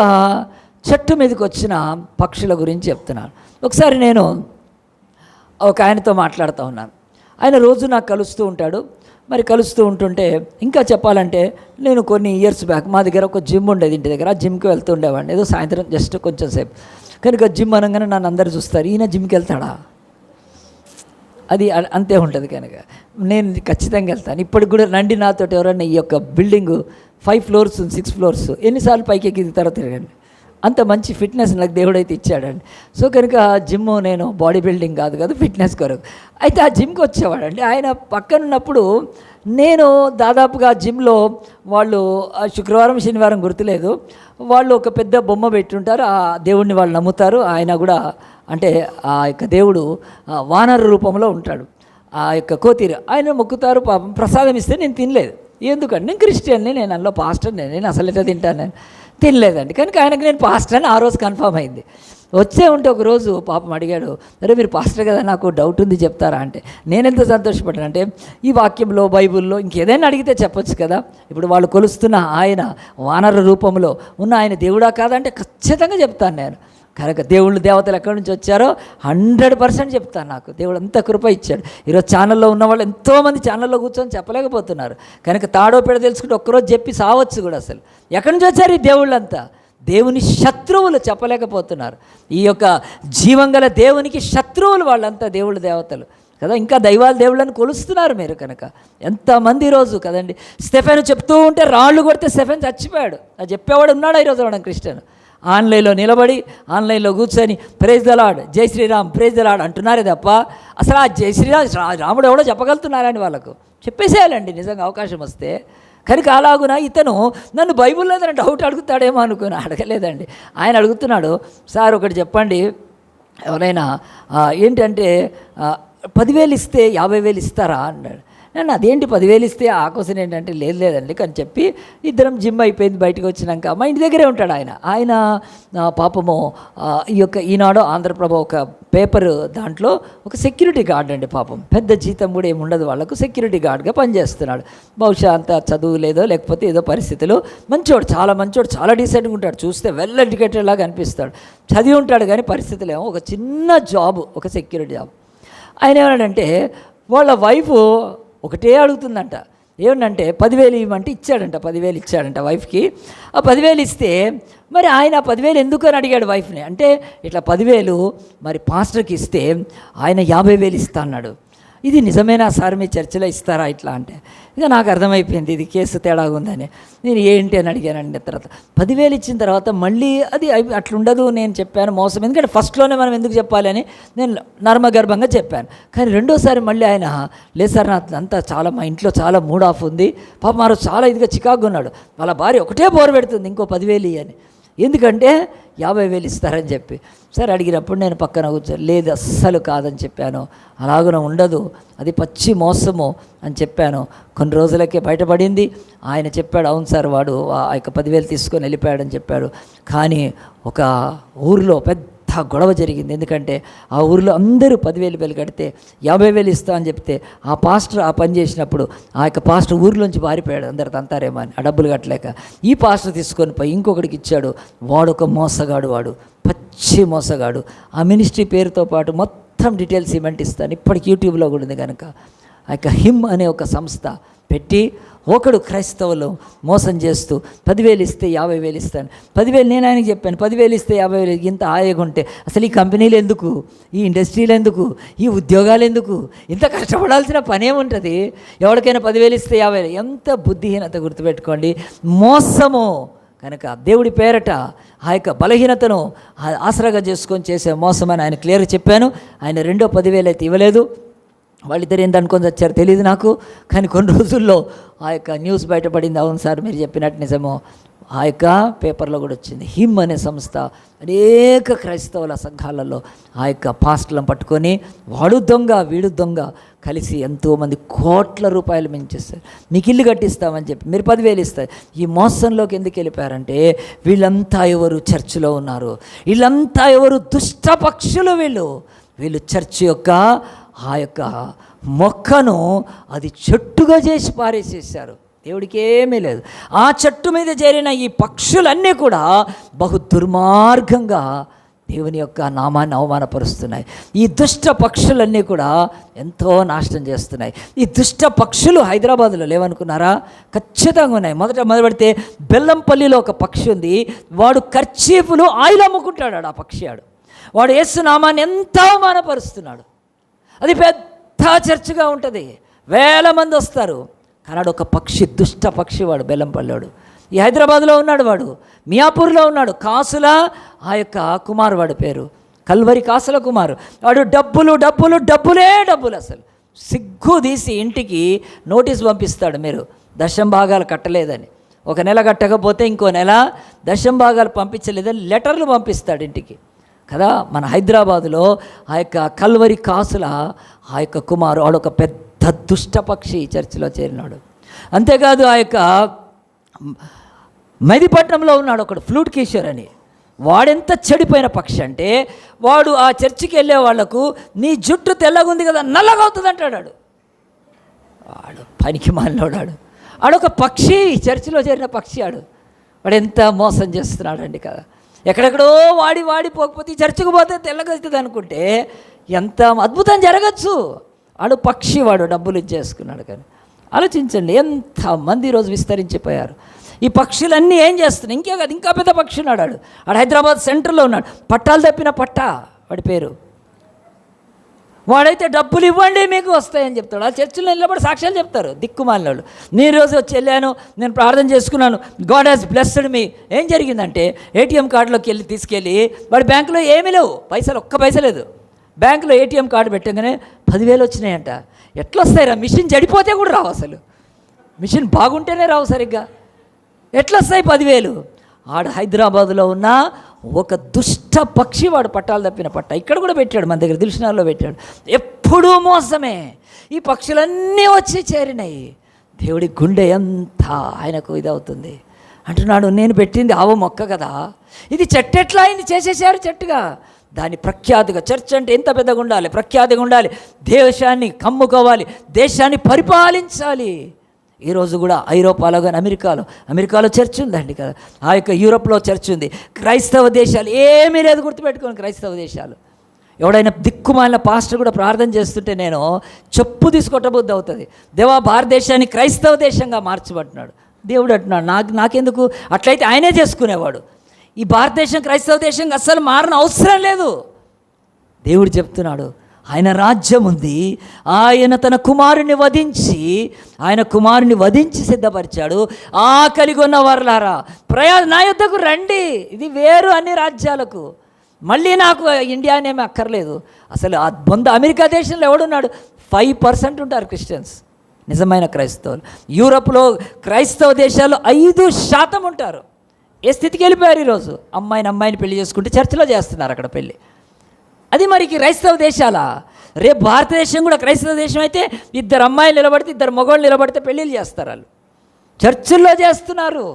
చెట్టు మీదకి వచ్చిన పక్షుల గురించి చెప్తున్నాను. ఒకసారి నేను ఒక ఆయనతో మాట్లాడుతూ ఉన్నాను. ఆయన రోజు నాకు కలుస్తూ ఉంటాడు. మరి కలుస్తూ ఉంటుంటే ఇంకా చెప్పాలంటే, నేను కొన్ని ఇయర్స్ బ్యాక్ మా దగ్గర ఒక జిమ్ ఉండేది ఇంటి దగ్గర. ఆ జిమ్కి వెళ్తూ ఉండేవాడిని, ఏదో సాయంత్రం జస్ట్ కొంచెం సేపు. కనుక జిమ్ అనగానే నన్ను అందరు చూస్తారు, ఈయన జిమ్కి వెళ్తాడా, అది అంతే ఉంటుంది. కనుక నేను ఖచ్చితంగా వెళ్తాను. ఇప్పటికి కూడా రండి నాతోటి ఎవరన్నా ఈ యొక్క బిల్డింగు 5 ఫ్లోర్స్ 6 ఫ్లోర్స్ ఎన్నిసార్లు పైకి ఎక్కి తర్వాత తిరగండి. అంత మంచి ఫిట్నెస్ నాకు దేవుడైతే ఇచ్చాడండి. సో కనుక జిమ్ నేను బాడీ బిల్డింగ్ కాదు కదా, ఫిట్నెస్ కొరకు. అయితే ఆ జిమ్కి వచ్చేవాడండి. ఆయన పక్కన ఉన్నప్పుడు నేను దాదాపుగా జిమ్లో వాళ్ళు శుక్రవారం శనివారం గుర్తులేదు, వాళ్ళు ఒక పెద్ద బొమ్మ పెట్టుంటారు. ఆ దేవుడిని వాళ్ళు నమ్ముతారు. ఆయన కూడా అంటే ఆ యొక్క దేవుడు వానర రూపంలో ఉంటాడు. ఆ యొక్క కోతిరు ఆయన మొక్కుతారు. పాపం ప్రసాదం ఇస్తే నేను తినలేదు. ఎందుకంటే నేను క్రిస్టియన్ని, నేను అందులో పాస్టర్ని, నేను అసలు ఎట్లా తింటాను, నేను తినలేదండి. కనుక ఆయనకు నేను పాస్టర్ అని ఆ రోజు కన్ఫర్మ్ అయింది. వచ్చే ఉంటే ఒకరోజు పాపం అడిగాడు, అరే మీరు పాస్టర్ కదా, నాకు డౌట్ ఉంది చెప్తారా అంటే, నేనెంత సంతోషపడ్డాను అంటే, ఈ వాక్యంలో బైబిల్లో ఇంకేదైనా అడిగితే చెప్పొచ్చు కదా. ఇప్పుడు వాళ్ళు కొలుస్తున్న ఆయన వానర రూపంలో ఉన్న ఆయన దేవుడా కాదంటే ఖచ్చితంగా చెప్తాను నేను. కనుక దేవుళ్ళు దేవతలు ఎక్కడి నుంచి వచ్చారో 100% చెప్తాను. నాకు దేవుడు అంత కృప ఇచ్చాడు. ఈరోజు ఛానల్లో ఉన్న వాళ్ళు ఎంతోమంది ఛానల్లో కూర్చొని చెప్పలేకపోతున్నారు. కనుక తాడో పేడ తెలుసుకుంటే ఒక్కరోజు చెప్పి సావచ్చు కూడా. అసలు ఎక్కడి నుంచి వచ్చారు ఈ దేవుళ్ళంతా? దేవుని శత్రువులు చెప్పలేకపోతున్నారు. ఈ యొక్క జీవంగల దేవునికి శత్రువులు వాళ్ళంతా దేవుళ్ళు దేవతలు కదా. ఇంకా దైవాల దేవుళ్ళని కొలుస్తున్నారు మీరు. కనుక ఎంతమంది ఈరోజు కదండి. స్టెఫెన్ చెప్తూ ఉంటే రాళ్ళు కొడితే స్టెఫెన్ చచ్చిపోయాడు. అది చెప్పేవాడు ఉన్నాడు ఈరోజు వాడు క్రిస్టియన్. ఆన్లైన్లో నిలబడి ఆన్లైన్లో కూర్చొని ప్రైజ్ ద లార్డ్, జై శ్రీరామ్, ప్రైజ్ ద లార్డ్ అంటున్నారే తప్ప అసలు ఆ జై శ్రీరామ్ రాముడు ఎవడో చెప్పగలుగుతున్నారని వాళ్ళకు చెప్పేసేయాలండి నిజంగా అవకాశం వస్తే. కనుక అలాగున ఇతను నన్ను బైబిల్లో ఏదైనా డౌట్ అడుగుతాడేమో అనుకుని అడగలేదండి. ఆయన అడుగుతున్నాడు, సార్ ఒకటి చెప్పండి, ఎవరైనా ఏంటంటే 10,000 ఇస్తే 50,000 ఇస్తారా అన్నాడు. నేను అదేంటి 10,000 ఇస్తే ఆ క్వశ్చన్ ఏంటంటే లేదండి కానీ చెప్పి ఇద్దరం జిమ్ అయిపోయింది. బయటకు వచ్చినాక మా ఇంటి దగ్గరే ఉంటాడు ఆయన పాపము ఈ యొక్క ఈనాడు ఆంధ్రప్రభ ఒక పేపర్ దాంట్లో ఒక సెక్యూరిటీ గార్డ్ అండి. పాపం పెద్ద జీతం కూడా ఏమి ఉండదు వాళ్ళకు, సెక్యూరిటీ గార్డ్గా పనిచేస్తున్నాడు. బహుశా అంత చదువు లేదో లేకపోతే ఏదో పరిస్థితులు. మంచోడు, చాలా మంచోడు, చాలా డీసెంట్గా ఉంటాడు. చూస్తే వెల్ ఎడ్యుకేటెడ్ లాగా అనిపిస్తాడు. చదివి ఉంటాడు కానీ పరిస్థితులు ఏమో ఒక చిన్న జాబ్, ఒక సెక్యూరిటీ జాబ్. ఆయన ఏమన్నాడంటే వాళ్ళ వైఫ్ ఒకటే అడుగుతుందంట. ఏమంటే 10,000 ఇవ్వమంటే ఇచ్చాడంట. 10,000 ఇచ్చాడంట వైఫ్కి. ఆ 10,000 ఇస్తే మరి ఆయన 10,000 ఎందుకు అని అడిగాడు వైఫ్ని. అంటే ఇట్లా 10,000 మరి పాస్టర్కి ఇస్తే ఆయన 50,000 ఇస్తా అన్నాడు. ఇది నిజమేనా సార్, మీ చర్చిలో ఇస్తారా ఇట్లా అంటే? ఇక నాకు అర్థమైపోయింది ఇది కేసు తేడాగా ఉందని. నేను ఏంటి అని అడిగానండి. తర్వాత 10,000 ఇచ్చిన తర్వాత మళ్ళీ అది అట్లుండదు, నేను చెప్పాను మోసం. ఎందుకంటే ఫస్ట్లోనే మనం ఎందుకు చెప్పాలి అని నేను నర్మగర్భంగా చెప్పాను. కానీ రెండోసారి మళ్ళీ ఆయన లేదు సార్ నాకు అంతా చాలా మా ఇంట్లో చాలా మూడ్ ఆఫ్ ఉంది. పాప మారు చాలా ఇదిగా చికాకు ఉన్నాడు. వాళ్ళ భార్య ఒకటే బోరు పెడుతుంది ఇంకో 10,000 అని. ఎందుకంటే 50,000 ఇస్తారని చెప్పి. సరే అడిగినప్పుడు నేను పక్కన కూర్చొని లేదు అస్సలు కాదని చెప్పాను. అలాగనే ఉండదు, అది పచ్చి మోసము అని చెప్పాను. కొన్ని రోజులకే బయటపడింది. ఆయన చెప్పాడు అవును సార్ వాడు ఆ యొక్క 10,000 తీసుకొని వెళ్ళిపోయాడని చెప్పాడు. కానీ ఒక ఊరిలో పెద్ద గొడవ జరిగింది. ఎందుకంటే ఆ ఊరిలో అందరూ 10,000 కడితే 50,000 ఇస్తా అని చెప్తే ఆ పాస్టర్ ఆ పని చేసినప్పుడు ఆ యొక్క పాస్టర్ ఊరిలోంచి పారిపోయాడు. అందరు అంటారేమో అని ఆ డబ్బులు కట్టలేక. ఈ పాస్టర్ తీసుకొని పోయి ఇంకొకటికి ఇచ్చాడు. వాడు ఒక మోసగాడు, వాడు పచ్చి మోసగాడు. ఆ మినిస్ట్రీ పేరుతో పాటు మొత్తం డీటెయిల్స్ ఇవ్వండి ఇస్తాను, ఇప్పటికి యూట్యూబ్లో కూడా ఉంది. కనుక ఆ యొక్క హిమ్ అనే ఒక సంస్థ పెట్టి ఒకడు క్రైస్తవులు మోసం చేస్తూ 10,000 ఇస్తే 50,000 ఇస్తాను. 10,000 నేను ఆయనకి చెప్పాను, 10,000 ఇస్తే 50,000 ఇంత హాయిగా ఉంటే అసలు ఈ కంపెనీలు ఎందుకు, ఈ ఇండస్ట్రీలు ఎందుకు, ఈ ఉద్యోగాలు ఎందుకు, ఇంత కష్టపడాల్సిన పని ఏముంటుంది? ఎవరికైనా 10,000 ఇస్తే 50,000. ఎంత బుద్ధిహీనత గుర్తుపెట్టుకోండి, మోసము. కనుక దేవుడి పేరట ఆ యొక్క బలహీనతను ఆసరాగా చేసుకొని చేసే మోసం అని ఆయన క్లియర్గా చెప్పాను. ఆయన రెండో 10,000 అయితే ఇవ్వలేదు. వాళ్ళిద్దరు ఏందనుకొని వచ్చారు తెలియదు నాకు. కానీ కొన్ని రోజుల్లో ఆ యొక్క న్యూస్ బయటపడింది, అవును సార్ మీరు చెప్పినట్టు నిజమో ఆ యొక్క పేపర్లో కూడా వచ్చింది. హిమ్ అనే సంస్థ అనేక క్రైస్తవుల సంఘాలలో ఆ యొక్క పాస్టర్లను పట్టుకొని వాడు దొంగ వీడు దొంగ కలిసి ఎంతోమంది కోట్ల రూపాయలు మించేస్తారు. మీకు ఇల్లు కట్టిస్తామని చెప్పి మీరు 10,000 ఇస్తారు. ఈ మోసంలోకి ఎందుకు వెళ్ళిపోయారంటే వీళ్ళంతా ఎవరు చర్చిలో ఉన్నారు, వీళ్ళంతా ఎవరు దుష్ట పక్షులు. వీళ్ళు చర్చి యొక్క ఆ యొక్క మొక్కను అది చెట్టుగా చేసి పారేసేసారు. దేవుడికి ఏమీ లేదు. ఆ చెట్టు మీద చేరిన ఈ పక్షులన్నీ కూడా బహు దుర్మార్గంగా దేవుని యొక్క నామాన్ని అవమానపరుస్తున్నాయి. ఈ దుష్ట పక్షులన్నీ కూడా ఎంతో నాశనం చేస్తున్నాయి. ఈ దుష్ట పక్షులు హైదరాబాద్లో లేవనుకున్నారా? ఖచ్చితంగా ఉన్నాయి. మొదలుపెడితే బెల్లంపల్లిలో ఒక పక్షి ఉంది. వాడు కర్చీఫ్లు ఆయిల్ అమ్ముకుంటాడు. ఆ పక్షి వాడు యేసు నామాన్ని ఎంత అవమానపరుస్తున్నాడు. అది పెద్ద చర్చిగా ఉంటుంది, వేల మంది వస్తారు. కానీ ఒక పక్షి, దుష్ట పక్షి వాడు, బెల్లంపల్లివాడు. ఈ హైదరాబాద్లో ఉన్నాడు, వాడు మియాపూర్లో ఉన్నాడు. కాసుల ఆ యొక్క కుమార్, వాడి పేరు కల్వరి కాసుల కుమారు. వాడు డబ్బులే. అసలు సిగ్గు తీసి ఇంటికి నోటీస్ పంపిస్తాడు, మీరు దశం భాగాలు కట్టలేదని. ఒక నెల కట్టకపోతే ఇంకో నెల దశం భాగాలు పంపించలేదని లెటర్లు పంపిస్తాడు ఇంటికి కదా. మన హైదరాబాదులో ఆ యొక్క కల్వరి కాసుల ఆ యొక్క కుమారు వాడు ఒక పెద్ద దుష్టపక్షి చర్చిలో చేరినాడు. అంతేకాదు ఆ యొక్క మెదిపట్నంలో ఉన్నాడు ఒకడు ఫ్లూట్ కిషోర్ అని. వాడెంత చెడిపోయిన పక్షి అంటే వాడు ఆ చర్చికి వెళ్ళే వాళ్లకు నీ జుట్టు తెల్లగుంది కదా నల్లగా అవుతుంది అంటాడు. వాడు పనికి మాలినోడాడు. ఆడొక పక్షి, చర్చిలో చేరిన పక్షి. వాడు ఎంత మోసం చేస్తున్నాడండి కదా. ఎక్కడెక్కడో వాడి పోకపోతే ఈ చర్చికి పోతే తెల్లగా అవుతుంది అనుకుంటే ఎంత అద్భుతం జరగచ్చు. వాడు పక్షి, వాడు డబ్బులు ఇచ్చేసుకున్నాడు. కానీ ఆలోచించండి, ఎంతమంది ఈరోజు విస్తరించిపోయారు. ఈ పక్షులన్నీ ఏం చేస్తున్నాయి? ఇంకే కాదు, ఇంకా పెద్ద పక్షి ఉన్నాడు. వాడు హైదరాబాద్ సెంటర్లో ఉన్నాడు. పట్టాలు తప్పిన వాడి పేరు. వాడైతే డబ్బులు ఇవ్వండి మీకు వస్తాయని చెప్తాడు. ఆ చర్చిలో నిలబడి సాక్ష్యాలు చెప్తారు దిక్కుమాలిన వాళ్ళు. నేను రోజు వచ్చి వెళ్ళాను, నేను ప్రార్థన చేసుకున్నాను, గాడ్ హ్యాస్ బ్లెస్డ్ మీ. ఏం జరిగిందంటే ఏటీఎం కార్డులోకి తీసుకెళ్ళి వాడి బ్యాంకులో ఏమీ లేవు, ఒక్క పైసా లేదు. బ్యాంకులో ఏటీఎం కార్డు పెట్టగానే 10,000 వచ్చినాయంట. ఎట్లా వస్తాయిరా? మిషన్ చెడిపోతే కూడా రావు, అసలు మిషన్ బాగుంటేనే రావు సరిగ్గా. ఎట్లా వస్తాయి 10,000? ఆడు హైదరాబాదులో ఉన్న ఒక దుష్ట పక్షి, వాడు పట్టాలు తప్పిన ఇక్కడ కూడా పెట్టాడు, మన దగ్గర దిల్షనాల్లో పెట్టాడు. ఎప్పుడూ మోసమే. ఈ పక్షులన్నీ వచ్చి చేరినాయి. దేవుడి గుండె ఎంత ఆయనకు ఇదవుతుంది అంటున్నాడు. నేను పెట్టింది ఆవ మొక్క కదా, ఇది చెట్టు ఎట్లా అయింది? చేసేసారు చెట్టుగా. దాన్ని ప్రఖ్యాతిగా, చర్చ్ అంటే ఎంత పెద్దగా ఉండాలి, ప్రఖ్యాతిగా ఉండాలి, దేశాన్ని కమ్ముకోవాలి, దేశాన్ని పరిపాలించాలి. ఈరోజు కూడా ఐరోపాలో కానీ అమెరికాలో చర్చ్ ఉందండి కదా. ఆ యొక్క యూరోప్లో చర్చ్ ఉంది. క్రైస్తవ దేశాలు ఏమీ లేదు, గుర్తుపెట్టుకోండి. క్రైస్తవ దేశాలు ఎవడైనా దిక్కుమాలిన పాస్టర్ కూడా ప్రార్థన చేస్తుంటే నేను చెప్పు తీసుకొట్టబుద్ధి అవుతుంది. దేవా, భారతదేశాన్ని క్రైస్తవ దేశంగా మార్చబడుతున్నాడు దేవుడు అంటున్నాడు. నాకెందుకు? అట్లయితే ఆయనే చేసుకునేవాడు. ఈ భారతదేశం క్రైస్తవ దేశంగా అస్సలు మారని అవసరం లేదు. దేవుడు చెప్తున్నాడు, ఆయన రాజ్యం ఉంది. ఆయన తన కుమారుని వధించి సిద్ధపరిచాడు. ఆకలిగా ఉన్న వారులారా నా యొద్దకు రండి. ఇది వేరు అన్ని రాజ్యాలకు. మళ్ళీ నాకు ఇండియానేమి అక్కర్లేదు. అసలు ఆ అమెరికా దేశంలో ఎవడున్నాడు? 5% ఉంటారు క్రిస్టియన్స్, నిజమైన క్రైస్తవులు. యూరోప్లో క్రైస్తవ దేశాలు 5% ఉంటారు. ఏ స్థితికి వెళ్ళిపోయారు ఈరోజు? అమ్మాయిని పెళ్లి చేసుకుంటే చర్చిలో చేస్తున్నారు అక్కడ పెళ్ళి. అది మరి క్రైస్తవ దేశాలా? రేపు భారతదేశం కూడా క్రైస్తవ దేశం అయితే 2 అమ్మాయిలు నిలబడితే 2 మగవాళ్ళు నిలబడితే పెళ్ళిళ్ళు చేస్తారు. వాళ్ళు చర్చిల్లో చేస్తున్నారు.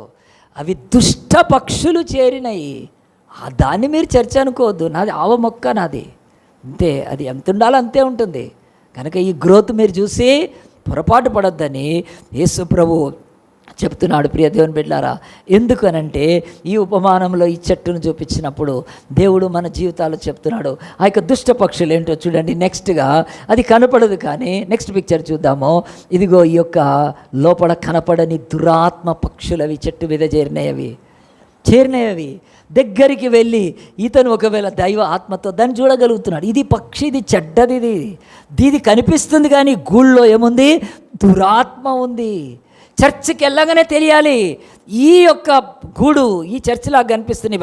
అవి దుష్ట పక్షులు చేరినాయి. దాన్ని మీరు చర్చ అనుకోవద్దు. నాది ఆవ మొక్క, నాది అంతే. అది ఎంత ఉండాలో అంతే ఉంటుంది. కనుక ఈ గ్రోత్ మీరు చూసి పొరపాటు పడొద్దని యేసు ప్రభు చెప్తున్నాడు. ప్రియ దేవుని బిడ్డలారా, ఎందుకనంటే ఈ ఉపమానంలో ఈ చెట్టును చూపించినప్పుడు దేవుడు మన జీవితాలు చెప్తున్నాడు. ఆ యొక్క దుష్ట పక్షులు ఏంటో చూడండి. నెక్స్ట్గా అది కనపడదు, కానీ నెక్స్ట్ పిక్చర్ చూద్దాము. ఇదిగో ఈ యొక్క లోపల కనపడని దురాత్మ పక్షులు అవి చెట్టు మీద చేరినవి దగ్గరికి వెళ్ళి ఇతను ఒకవేళ దైవ ఆత్మతో దాన్ని చూడగలుగుతున్నాడు. ఇది పక్షి, ఇది చెడ్డది, ఇది కనిపిస్తుంది, కానీ గూళ్ళో ఏముంది? దురాత్మ ఉంది. చర్చికి వెళ్ళగానే తెలియాలి, ఈ యొక్క గూడు ఈ చర్చిలాగా కనిపిస్తుంది,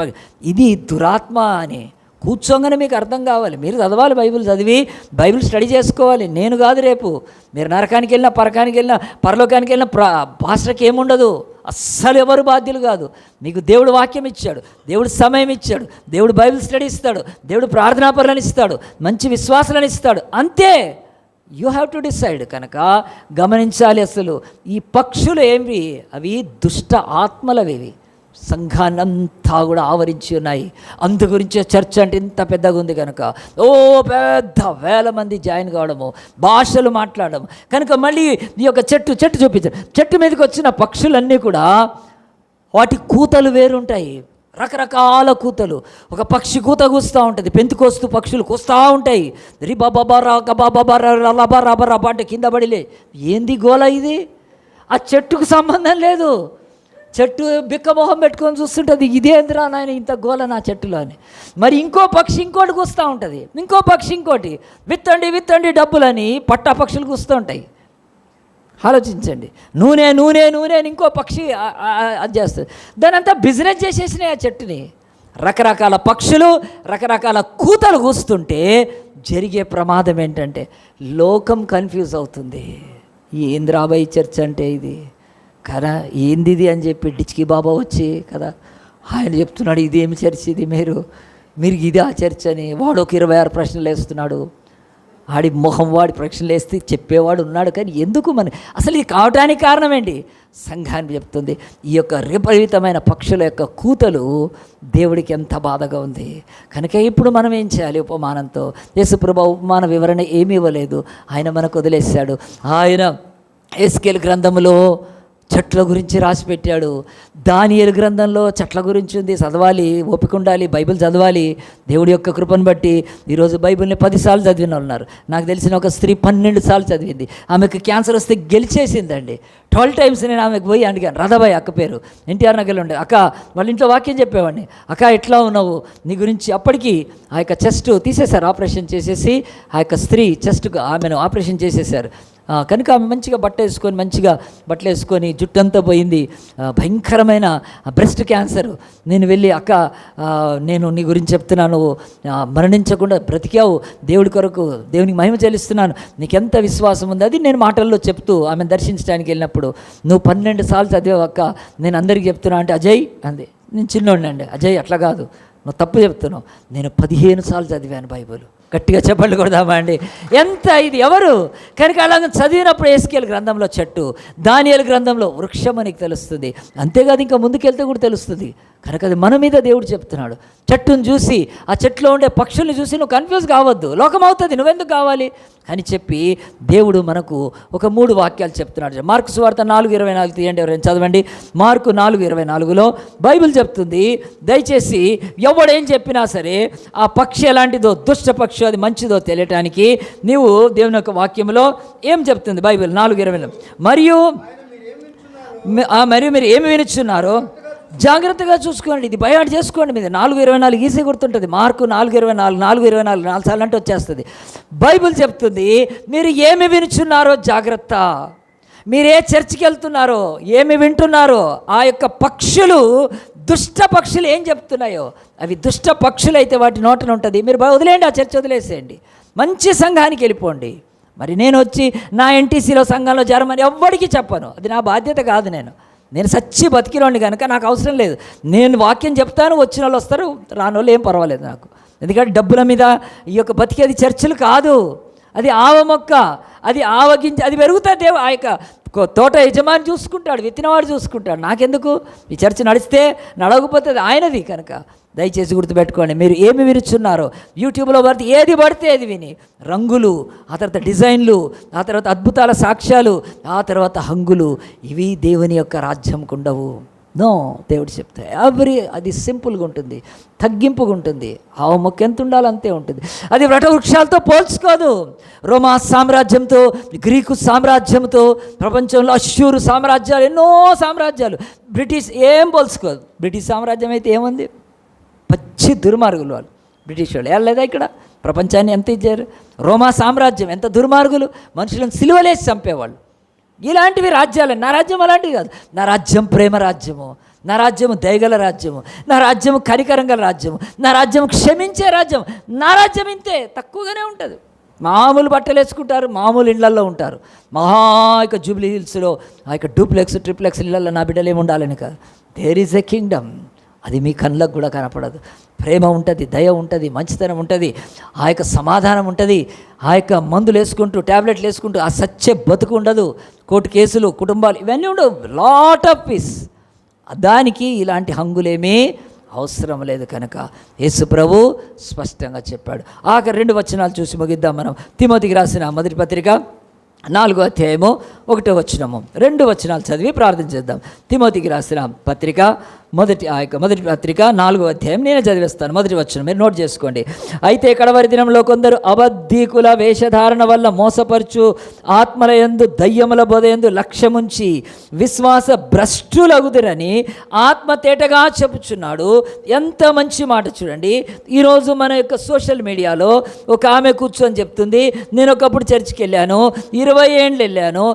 ఇది దురాత్మ అని. కూర్చోగానే మీకు అర్థం కావాలి. మీరు చదవాలి, బైబిల్ చదివి బైబిల్ స్టడీ చేసుకోవాలి. నేను కాదు, రేపు మీరు నరకానికి వెళ్ళినా, పరకానికి వెళ్ళినా, పరలోకానికి వెళ్ళినా పాస్టర్కి ఏముండదు. అస్సలు ఎవరు బాధ్యులు కాదు. మీకు దేవుడు వాక్యం ఇచ్చాడు, దేవుడు సమయం ఇచ్చాడు, దేవుడు బైబిల్ స్టడీ ఇస్తాడు, దేవుడు ప్రార్థనాపరులను ఇస్తాడు, మంచి విశ్వాసాలను ఇస్తాడు, అంతే. You have to decide. కనుక గమనించాలి, అసలు ఈ పక్షులు ఏమి, అవి దుష్ట ఆత్మలవి, సంఘాన్నంతా కూడా ఆవరించి ఉన్నాయి. అందు గురించే చర్చ్ అంటే ఇంత పెద్దగా ఉంది కనుక పెద్ద వేల మంది జాయిన్ కావడము, భాషలు మాట్లాడడం. కనుక మళ్ళీ ఈ యొక్క చెట్టు చూపించారు. చెట్టు మీదకి వచ్చిన పక్షులన్నీ కూడా వాటి కూతలు వేరుంటాయి, రకరకాల కూతలు. ఒక పక్షి కూత కూస్తూ ఉంటుంది, పెంతుకోస్తూ పక్షులు కూస్తూ ఉంటాయి. రిబాబాబా అంటే కింద పడిలే. ఏంది గోల ఇది? ఆ చెట్టుకు సంబంధం లేదు. చెట్టు బిక్కమొహం పెట్టుకొని చూస్తుంటుంది, ఇదేంద్రా నాయన ఇంత గోల నా చెట్టులో అని. మరి ఇంకో పక్షి ఇంకోటి కూస్తూ ఉంటుంది, ఇంకో పక్షి ఇంకోటి, విత్తండి డబ్బులని పట్టా పక్షులు కూస్తూ ఉంటాయి. ఆలోచించండి. నూనె అని ఇంకో పక్షి అది చేస్తుంది. దాని అంతా బిజినెస్ చేసేసినాయి ఆ చెట్టుని. రకరకాల పక్షులు రకరకాల కూతలు కూస్తుంటే జరిగే ప్రమాదం ఏంటంటే లోకం కన్ఫ్యూజ్ అవుతుంది. ఏంద్రాబాయి చర్చ్ అంటే ఇది కదా, ఏంది ఇది అని చెప్పి డిచ్కి బాబా వచ్చి కదా ఆయన చెప్తున్నాడు, ఇదేమి చర్చ్ ఇది, మీరు ఇది ఆ చర్చ్ అని. వాడు ఒక 26 ప్రశ్నలు వేస్తున్నాడు. ఆడి మొహం వాడి ప్రశ్నలు వేస్తే చెప్పేవాడు ఉన్నాడు, కానీ ఎందుకు అసలు ఇది కావటానికి కారణం ఏంటి? సంఘాన్ని చెప్తుంది, ఈ యొక్క విపరీతమైన పక్షుల యొక్క కూతలు దేవుడికి ఎంత బాధగా ఉంది. కనుక ఇప్పుడు మనం ఏం చేయాలి? ఉపమానంతో. యేసుప్రభు ఉపమాన వివరణ ఏమీ ఇవ్వలేదు, ఆయన మనకు వదిలేశాడు. ఆయన ఎస్కేల్ గ్రంథంలో చెట్ల గురించి రాసి పెట్టాడు. దానియేలు గ్రంథంలో చెట్ల గురించి ఉంది, చదవాలి, ఓపిక ఉండాలి, బైబిల్ చదవాలి. దేవుడి యొక్క కృపను బట్టి ఈరోజు బైబిల్ని 10 సార్లు చదివిన ఉన్నారు. నాకు తెలిసిన ఒక స్త్రీ 12 సార్లు చదివింది. ఆమెకు క్యాన్సర్ వస్తే గెలిచేసిందండి. 12 టైమ్స్ నేను ఆమెకు పోయి అడిగాను. రాధాబాయి అక్క పేరు, ఎన్టీఆర్ నగర్లో ఉండే అక్క. వాళ్ళ ఇంట్లో వాక్యం చెప్పేవాడిని, అక్క ఎట్లా ఉన్నావు, నీ గురించి. అప్పటికి ఆ యొక్క చెస్ట్ తీసేశారు, ఆపరేషన్ చేసేసి ఆ యొక్క స్త్రీ చెస్ట్కు ఆమెను ఆపరేషన్ చేసేశారు. కనుక ఆమె మంచిగా బట్టలు వేసుకొని జుట్టంతా పోయింది, భయంకరమైన బ్రెస్ట్ క్యాన్సర్. నేను వెళ్ళి, అక్క నేను నీ గురించి చెప్తున్నాను, మరణించకుండా బ్రతికావు, దేవుడి కొరకు దేవునికి మహిమ చెల్లిస్తున్నాను, నీకెంత విశ్వాసం ఉంది, అది నేను మాటల్లో చెప్తూ ఆమెను దర్శించడానికి వెళ్ళినప్పుడు, నువ్వు 12 సార్లు చదివావు అక్క, నేను అందరికీ చెప్తున్నా అంటే అజయ్ అంది. నేను చిన్నోడినండి. అజయ్ అట్లా కాదు, నువ్వు తప్పు చెప్తున్నావు, నేను 15 సార్లు చదివాను బైబిల్. గట్టిగా చెప్పండి కొడదామా అండి? ఎంత ఇది ఎవరు? కనుక అలా చదివినప్పుడు ఎస్కేల్ గ్రంథంలో చెట్టు, దానియేలు గ్రంథంలో వృక్షం అని తెలుస్తుంది. అంతేకాదు ఇంకా ముందుకెళ్తే కూడా తెలుస్తుంది. కనుక అది మన మీద దేవుడు చెప్తున్నాడు. చెట్టును చూసి, ఆ చెట్టులో ఉండే పక్షుల్ని చూసి నువ్వు కన్ఫ్యూజ్ కావద్దు, లోకం అవుతుంది, నువ్వెందుకు కావాలి అని చెప్పి దేవుడు మనకు ఒక 3 వాక్యాలు చెప్తున్నాడు. మార్కు సువార్త 4:24 తీయండి, ఎవరైనా చదవండి. మార్కు 4:24లో బైబిల్ చెప్తుంది, దయచేసి ఎవడేం చెప్పినా సరే ఆ పక్షి ఎలాంటిదో, దుష్ట పక్షి అది మంచిదో తెలియటానికి నీవు దేవుని యొక్క వాక్యంలో ఏం చెప్తుంది బైబిల్ 4:20, మరియు మీరు ఏమి వినుచున్నారో జాగ్రత్తగా చూసుకోండి. ఇది బయాడ్ చేసుకోండి. మీద 4:24 ఈజీ గుర్తుంటుంది. మార్కు 4:24 4 సార్లు అంటే వచ్చేస్తుంది. బైబిల్ చెప్తుంది, మీరు ఏమి వినుచున్నారో జాగ్రత్త. మీరు ఏ చర్చికి వెళ్తున్నారో, ఏమి వింటున్నారో, ఆ యొక్క పక్షులు, దుష్ట పక్షులు ఏం చెప్తున్నాయో అవి దుష్ట పక్షులు అయితే వాటి నోటన ఉంటుంది. మీరు వదిలేయండి, ఆ చర్చ వదిలేసేయండి, మంచి సంఘానికి వెళ్ళిపోండి. మరి నేను వచ్చి నా ఎన్టీసీలో సంఘంలో చేరమని ఎవ్వడికి చెప్పను, అది నా బాధ్యత కాదు. నేను సచ్చి బతికిలోండి కనుక నాకు అవసరం లేదు. నేను వాక్యం చెప్తాను, వచ్చిన వాళ్ళు వస్తారు, రాని వాళ్ళు ఏం పర్వాలేదు నాకు. ఎందుకంటే డబ్బుల మీద ఈ యొక్క బతికేది చర్చలు కాదు, అది ఆవ మొక్క, అది ఆవగించి అది పెరుగుతుంది. ఆ యొక్క తోట యజమాని చూసుకుంటాడు, విత్తినవాడు చూసుకుంటాడు, నాకెందుకు? ఈ చర్చ నడిస్తే నడవకపోతే ఆయనది. కనుక దయచేసి గుర్తుపెట్టుకోండి, మీరు ఏమి వినుచున్నారో యూట్యూబ్లో పడితే ఏది పడితే అది విని, రంగులు, ఆ తర్వాత డిజైన్లు, ఆ తర్వాత అద్భుతాల సాక్ష్యాలు, ఆ తర్వాత హంగులు, ఇవి దేవుని యొక్క రాజ్యంకు ఉండవు. నో, దేవుడు చెప్తే అది సింపుల్గా ఉంటుంది, తగ్గింపుగా ఉంటుంది. ఆవు మొక్క ఎంత ఉండాలో అంతే ఉంటుంది. అది వృక్షాలతో పోల్చుకోదు. రోమా సామ్రాజ్యంతో, గ్రీకు సామ్రాజ్యంతో, ప్రపంచంలో అష్యూరు సామ్రాజ్యాలు, ఎన్నో సామ్రాజ్యాలు, బ్రిటిష్ ఏం పోల్చుకోదు. బ్రిటిష్ సామ్రాజ్యం అయితే ఏముంది? పచ్చి దుర్మార్గులు వాళ్ళు. బ్రిటిష్ వాళ్ళు వెళ్ళలేదా ఇక్కడ? ప్రపంచాన్ని ఎంత ఇచ్చారు? రోమా సామ్రాజ్యం ఎంత దుర్మార్గులు, మనుషులను సిలువలేసి చంపేవాళ్ళు. ఇలాంటివి రాజ్యాలు. నా రాజ్యం అలాంటివి కాదు. నా రాజ్యం ప్రేమ రాజ్యము, నా రాజ్యము దయగల రాజ్యము, నా రాజ్యము కనికరం గల రాజ్యము, నా రాజ్యము క్షమించే రాజ్యం. నా రాజ్యం ఇంతే, తక్కువగానే ఉంటుంది. మామూలు బట్టలు వేసుకుంటారు, మామూలు ఇళ్లల్లో ఉంటారు. మహా యొక్క జూబ్లీ హిల్స్లో ఆ యొక్క డూప్లెక్స్ ట్రిప్లెక్స్ ఇళ్లలో నా బిడ్డలు ఏమి ఉండాలని కాదు. There is a kingdom. అది మీ కళ్ళకు కూడా కనపడదు. ప్రేమ ఉంటుంది, దయ ఉంటుంది, మంచితనం ఉంటుంది, ఆ యొక్క సమాధానం ఉంటుంది. ఆ యొక్క మందులు వేసుకుంటూ ట్యాబ్లెట్లు వేసుకుంటూ ఆ సత్య బతుకు ఉండదు. కోర్టు కేసులు, కుటుంబాలు ఇవన్నీ ఉండవు. Lot of piece. దానికి ఇలాంటి హంగులేమీ అవసరం లేదు. కనుక యేసు ప్రభు స్పష్టంగా చెప్పాడు. ఆఖరి 2 వచనాలు చూసి ముగిద్దాం మనం. తిమోతికి రాసిన మొదటి పత్రిక 4వ అధ్యాయము 1వ వచనము. 2 వచనాలు చదివి ప్రార్థన చేద్దాం. తిమోతికి రాసిన పత్రిక మొదటి పత్రిక 4వ అధ్యాయం నేనే చదివేస్తాను. మొదటి వచనం మీరు నోట్ చేసుకోండి. అయితే కడవరి దినంలో కొందరు అబద్ధీకుల వేషధారణ వల్ల మోసపరచు ఆత్మల యందు దయ్యముల బోధయందు లక్ష్యముంచి విశ్వాస భ్రష్టులగుదురని ఆత్మ తేటగా చెప్పుచున్నాడు. ఎంత మంచి మాట చూడండి. ఈరోజు మన యొక్క సోషల్ మీడియాలో ఒక ఆమె కూర్చొని చెప్తుంది, నేను ఒకప్పుడు చర్చికి వెళ్ళాను, 20 ఏళ్ళు వెళ్ళాను,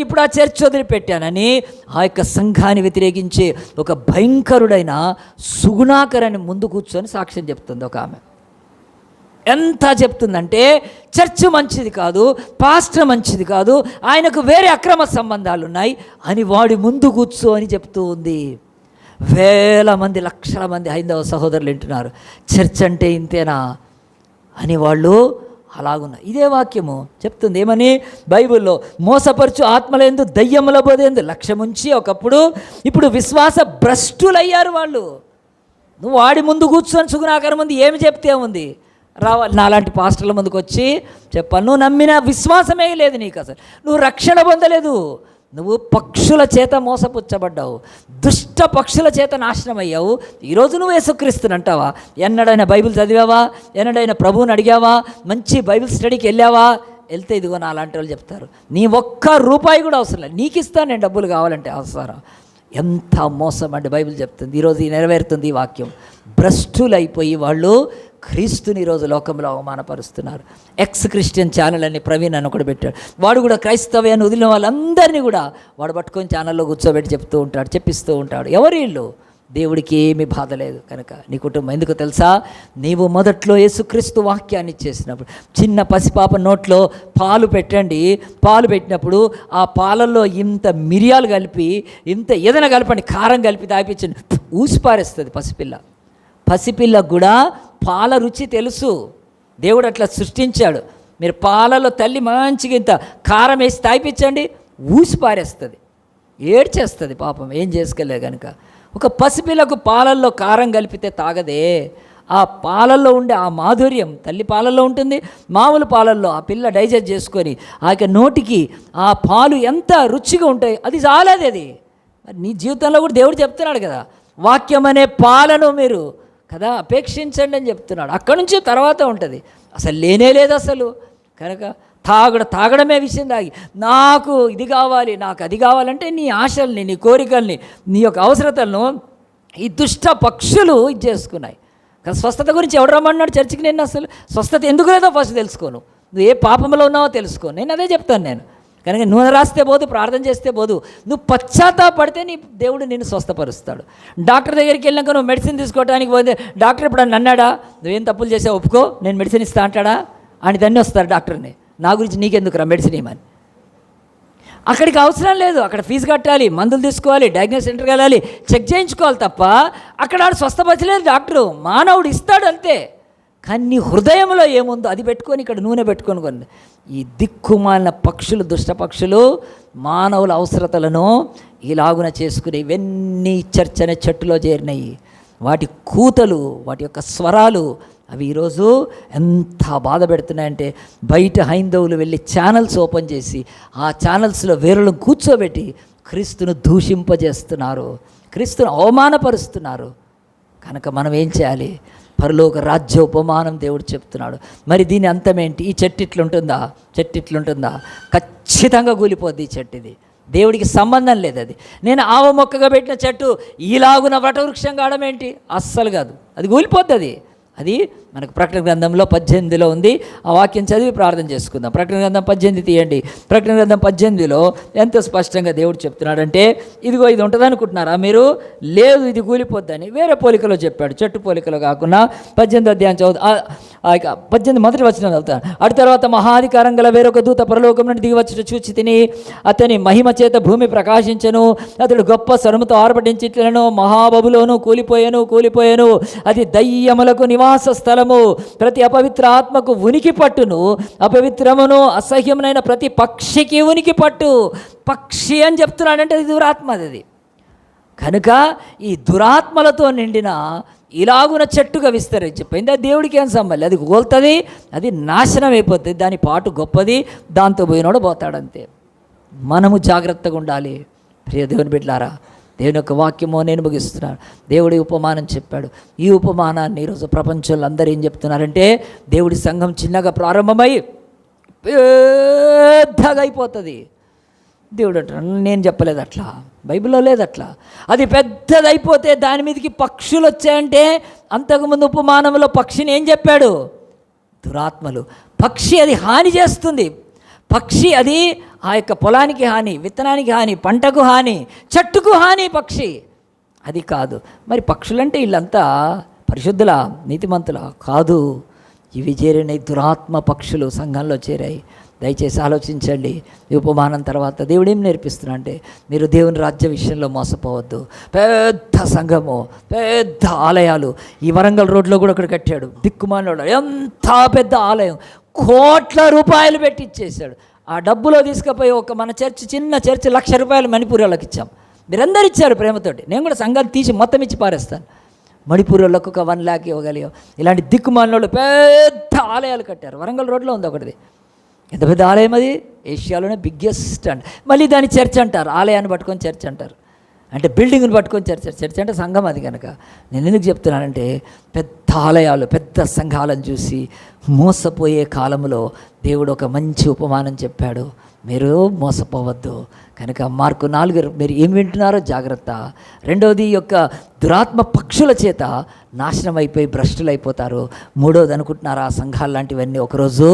ఇప్పుడు ఆ చర్చ్ వదిలిపెట్టానని ఆ యొక్క సంఘాన్ని వ్యతిరేకించే ఒక భయంకరుడైన సుగుణాకరని ముందు కూర్చొని సాక్ష్యం చెప్తుంది ఒక ఆమె. ఎంత చెప్తుందంటే చర్చ్ మంచిది కాదు, పాస్టర్ మంచిది కాదు, ఆయనకు వేరే అక్రమ సంబంధాలు ఉన్నాయి అని వాడి ముందు కూర్చో అని చెప్తూ ఉంది. వేల మంది, లక్షల మంది హైందవ సహోదరులు వింటున్నారు. చర్చ్ అంటే ఇంతేనా అని వాళ్ళు అలాగున్నారు. ఇదే వాక్యము చెప్తుంది. ఏమని? బైబిల్లో మోసపరచు ఆత్మలందు దయ్యముల బోధయందు లక్ష్యముంచి ఒకప్పుడు, ఇప్పుడు విశ్వాస భ్రష్టులయ్యారు వాళ్ళు. నువ్వు వాడి ముందు కూర్చొని సుగుణాకరం ముందు ఏమి చెప్తే ఉంది? రావాలి నాలాంటి పాస్టర్ల ముందుకు వచ్చి చెప్పాలి. నువ్వు నమ్మిన విశ్వాసమే లేదు నీకు, అసలు నువ్వు రక్షణ పొందలేదు. నువ్వు పక్షుల చేత మోసపుచ్చబడ్డావు, దుష్ట పక్షుల చేత నాశనం అయ్యావు. ఈరోజు నువ్వు యేసుక్రీస్తుని అంటావా? ఎన్నడైనా బైబిల్ చదివావా? ఎన్నడైనా ప్రభువుని అడిగావా? మంచి బైబిల్ స్టడీకి వెళ్ళావా? వెళ్తే ఇదిగో నా అలాంటి వాళ్ళు చెప్తారు, నీ ₹1 కూడా అవసరం లేదు, నీకు ఇస్తాను నేను డబ్బులు కావాలంటే. అవసరం. ఎంత మోసం అంటే బైబిల్ చెప్తుంది. ఈరోజు నెరవేరుతుంది ఈ వాక్యం. భ్రష్టులైపోయి వాళ్ళు క్రీస్తుని ఈరోజు లోకంలో అవమానపరుస్తున్నారు. ఎక్స్ క్రిస్టియన్ ఛానల్ అని ప్రవీణ్ అని ఒకటి పెట్టాడు. వాడు కూడా క్రైస్తవ్యాన్ని వదిలిన వాళ్ళందరినీ కూడా వాడు పట్టుకొని ఛానల్లో కూర్చోబెట్టి చెప్తూ ఉంటాడు, చెప్పిస్తూ ఉంటాడు. ఎవరు వీళ్ళు? దేవుడికి ఏమీ బాధ లేదు. కనుక నీ కుటుంబం ఎందుకు తెలుసా? నీవు మొదట్లో యేసుక్రీస్తు వాక్యాన్ని ఇచ్చేసినప్పుడు, చిన్న పసిపాప నోట్లో పాలు పెట్టండి, పాలు పెట్టినప్పుడు ఆ పాలల్లో ఇంత మిరియాలు కలిపి, ఇంత ఏదైనా కలపండి, కారం కలిపి తాపించండి, ఊసిపారేస్తుంది పసిపిల్ల. పసిపిల్లకు కూడా పాల రుచి తెలుసు. దేవుడు అట్లా సృష్టించాడు. మీరు పాలలో తల్లి మంచిగా ఇంత కారం వేసి తాగిపించండి, ఊసి పారేస్తుంది, ఏడ్చేస్తుంది పాపం, ఏం చేసుకోలేదు. కనుక ఒక పసిపిల్లకు పాలల్లో కారం కలిపితే తాగదే. ఆ పాలల్లో ఉండే ఆ మాధుర్యం తల్లి పాలల్లో ఉంటుంది, మామూలు పాలల్లో ఆ పిల్ల డైజెస్ట్ చేసుకొని ఆ యొక్క నోటికి ఆ పాలు ఎంత రుచిగా ఉంటాయి, అది చాలది. అది నీ జీవితంలో కూడా దేవుడు చెప్తున్నాడు కదా, వాక్యం అనే పాలను మీరు కదా అపేక్షించండి అని చెప్తున్నాడు. అక్కడి నుంచి తర్వాత ఉంటుంది. అసలు లేనే లేదు అసలు. కనుక తాగడమే విషయం. తాగి నాకు ఇది కావాలి, నాకు అది కావాలంటే నీ ఆశల్ని, నీ కోరికల్ని, నీ యొక్క అవసరతలను ఈ దుష్ట పక్షులు ఇది చేసుకున్నాయి. కానీ స్వస్థత గురించి ఎవడు రమ్మన్నాడు చర్చికి? నేను అసలు స్వస్థత ఎందుకు లేదో ఫస్ట్ తెలుసుకోను. నువ్వు ఏ పాపంలో ఉన్నావో తెలుసుకో. నేను అదే చెప్తాను. నేను కనుక నూనె రాస్తే పోదు, ప్రార్థన చేస్తే పోదు. నువ్వు పశ్చాత్తాపడితే నీ దేవుడు నిన్ను స్వస్థపరుస్తాడు. డాక్టర్ దగ్గరికి వెళ్ళినాక నువ్వు మెడిసిన్ తీసుకోవడానికి పోతే డాక్టర్ ఇప్పుడు అన్నాడా నువ్వేం తప్పులు చేసావు ఒప్పుకో నేను మెడిసిన్ ఇస్తా అంటాడా? అని దాన్ని వస్తారు డాక్టర్ని, నా గురించి నీకెందుకురా మెడిసిన్ ఇవ్వమని. అక్కడికి అవసరం లేదు. అక్కడ ఫీజు కట్టాలి, మందులు తీసుకోవాలి, డయాగ్నోస్ సెంటర్కి వెళ్ళాలి, చెక్ చేయించుకోవాలి తప్ప అక్కడ స్వస్థపరచలేదు డాక్టరు. మానవుడు ఇస్తాడు అంతే. కానీ నీ హృదయంలో ఏముందో అది పెట్టుకొని ఇక్కడ నూనె పెట్టుకొని కొన్ని ఈ దిక్కుమాలిన పక్షులు, దుష్ట పక్షులు మానవుల అవసరతలను ఇలాగున చేసుకుని ఇవన్నీ చర్చ్ అనే చెట్టులో చేరినాయి. వాటి కూతలు, వాటి యొక్క స్వరాలు అవి ఈరోజు ఎంత బాధ పెడుతున్నాయంటే బయట హైందవులు వెళ్ళి ఛానల్స్ ఓపెన్ చేసి ఆ ఛానల్స్లో వేరులను కూర్చోబెట్టి క్రీస్తును దూషింపజేస్తున్నారు, క్రీస్తును అవమానపరుస్తున్నారు. కనుక మనం ఏం చేయాలి? పరలోక రాజ్య ఉపమానం దేవుడు చెప్తున్నాడు. మరి దీని అంతమేంటి? ఈ చెట్టు ఇట్లుంటుందా? ఖచ్చితంగా కూలిపోద్ది ఈ చెట్టు. ఇది దేవుడికి సంబంధం లేదు. అది నేను ఆవ మొక్కగా పెట్టిన చెట్టు ఈలాగున వటవృక్షం కావడం ఏంటి? అస్సలు కాదు, అది కూలిపోద్ది. అది మనకు ప్రకటన గ్రంథంలో 18లో ఉంది. ఆ వాక్యం చదివి ప్రార్థన చేసుకుందాం. ప్రకటన గ్రంథం 18 తీయండి. ప్రకటన గ్రంథం 18లో ఎంత స్పష్టంగా దేవుడు చెప్తున్నాడంటే, ఇదిగో ఇది ఉంటుంది అనుకుంటున్నారా మీరు? లేదు, ఇది కూలిపోద్దని వేరే పోలికలో చెప్పాడు. చెట్టు పోలికలో కాకుండా 18 అధ్యాయం చదువు 18 మొదటి వచనం చదువుతాను. అటు తర్వాత మహాధికారం గల వేరొక దూత పరలోకం నుండి దిగి వచ్చి చూచి తిని అతని మహిమ చేత భూమి ప్రకాశించెను. అతడు గొప్ప స్వరముతో ఆర్భటించిట్లను, మహాబబులోను కూలిపోయాను. అది దయ్యములకు నివాస స్థలము, ప్రతి అపవిత్ర ఆత్మకు ఉనికి పట్టును, అపవిత్రమును అసహ్యమునైన ప్రతి పక్షికి ఉనికి పట్టు. పక్షి అని చెప్తున్నాడంటే అది దురాత్మ. అది కనుక ఈ దురాత్మలతో నిండిన ఇలాగున చెట్టుగా విస్తరించిపోయింది. అది దేవుడికి ఏం సంబంధం, అది కోల్తుంది, అది నాశనం అయిపోతుంది. దాని పాటు గొప్పది, దాంతో పోయినోడు పోతాడంతే. మనము జాగ్రత్తగా ఉండాలి. ప్రియ దేవుని బిడ్డలారా, దేవుని యొక్క వాక్యమో నేను ముగిస్తున్నాను. దేవుడి ఉపమానం చెప్పాడు. ఈ ఉపమానాన్ని ఈరోజు ప్రపంచంలో అందరూ ఏం చెప్తున్నారంటే, దేవుడి సంఘం చిన్నగా ప్రారంభమై పెద్దగా అయిపోతుంది. దేవుడు అంటాడు, నేను చెప్పలేదు అట్లా, బైబిల్లో లేదు అట్లా. అది పెద్దదైపోతే దాని మీదకి పక్షులు వచ్చాయంటే, అంతకుముందు ఉపమానంలో పక్షిని ఏం చెప్పాడు? దురాత్మలు. పక్షి అది హాని చేస్తుంది. పక్షి అది ఆ యొక్క పొలానికి హాని, విత్తనానికి హాని, పంటకు హాని, చెట్టుకు హాని. పక్షి అది కాదు. మరి పక్షులంటే వీళ్ళంతా పరిశుద్ధుల, నీతిమంతుల? కాదు. ఇవి చేరిన దురాత్మ పక్షులు సంఘంలో చేరాయి. దయచేసి ఆలోచించండి. ఈ ఉపమానం తర్వాత దేవుడు ఏం నేర్పిస్తున్నా అంటే, మీరు దేవుని రాజ్య విషయంలో మోసపోవద్దు. పెద్ద సంఘము, పెద్ద ఆలయాలు. ఈ వరంగల్ రోడ్లో కూడా ఒకటి కట్టాడు దిక్కుమాలినోడు. ఎంత పెద్ద ఆలయం, కోట్ల రూపాయలు పెట్టి ఇచ్చేసాడు. ఆ డబ్బులో తీసుకుపోయి ఒక మన చర్చి, చిన్న చర్చి, ₹1,00,000 మణిపూర్ వాళ్ళకి ఇచ్చాం. మీరందరూ ఇచ్చారు ప్రేమతోటి. నేను కూడా సంఘాలు తీసి మొత్తం ఇచ్చి పారేస్తాను. మణిపూర్ వాళ్ళకు ఒక 1 lakh ఇవ్వగలిగాం. ఇలాంటి దిక్కుమాలినోళ్ళు పెద్ద ఆలయాలు కట్టారు. వరంగల్ రోడ్లో ఉంది ఒకటిది. ఎంత పెద్ద ఆలయం అది, ఏషియాలోనే బిగ్గెస్ట్ అండ్ మళ్ళీ దాన్ని చర్చ్ అంటారు. ఆలయాన్ని పట్టుకొని చర్చ్ అంటారు. అంటే బిల్డింగ్ని పట్టుకొని చర్చ్ అంటే సంఘం. అది కనుక నేను ఎందుకు చెప్తున్నానంటే, పెద్ద ఆలయాలు, పెద్ద సంఘాలను చూసి మోసపోయే కాలంలో దేవుడు ఒక మంచి ఉపమానం చెప్పాడు. మీరు మోసపోవద్దు. కనుక Mark 4 మీరు ఏం వింటున్నారో జాగ్రత్త. రెండవది, ఈ యొక్క దురాత్మ పక్షుల చేత నాశనం అయిపోయి భ్రష్టులు అయిపోతారు. మూడవది అనుకుంటున్నారు, ఆ సంఘాలు లాంటివన్నీ ఒకరోజు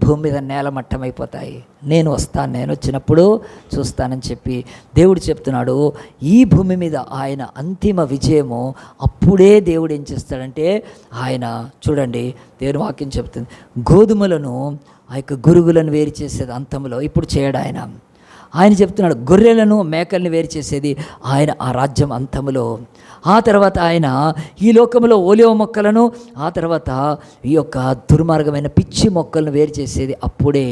భూమి మీద నేలమట్టం అయిపోతాయి. నేను వస్తాను, నేను వచ్చినప్పుడు చూస్తానని చెప్పి దేవుడు చెప్తున్నాడు. ఈ భూమి మీద ఆయన అంతిమ విజయము అప్పుడే దేవుడు ఏం చేస్తాడంటే, ఆయన చూడండి, దేవుని వాక్యం చెప్తుంది, గోధుమలను ఆ యొక్క గురుగులను వేరు చేసేది అంతంలో ఇప్పుడు చేయడు ఆయన చెప్తున్నాడు. గొర్రెలను మేకల్ని వేరు చేసేది ఆయన ఆ రాజ్యం అంతములో. ఆ తర్వాత ఆయన ఈ లోకంలో ఓలివ మొక్కలను, ఆ తర్వాత ఈ యొక్క దుర్మార్గమైన పిచ్చి మొక్కలను వేరు చేసేది అప్పుడే.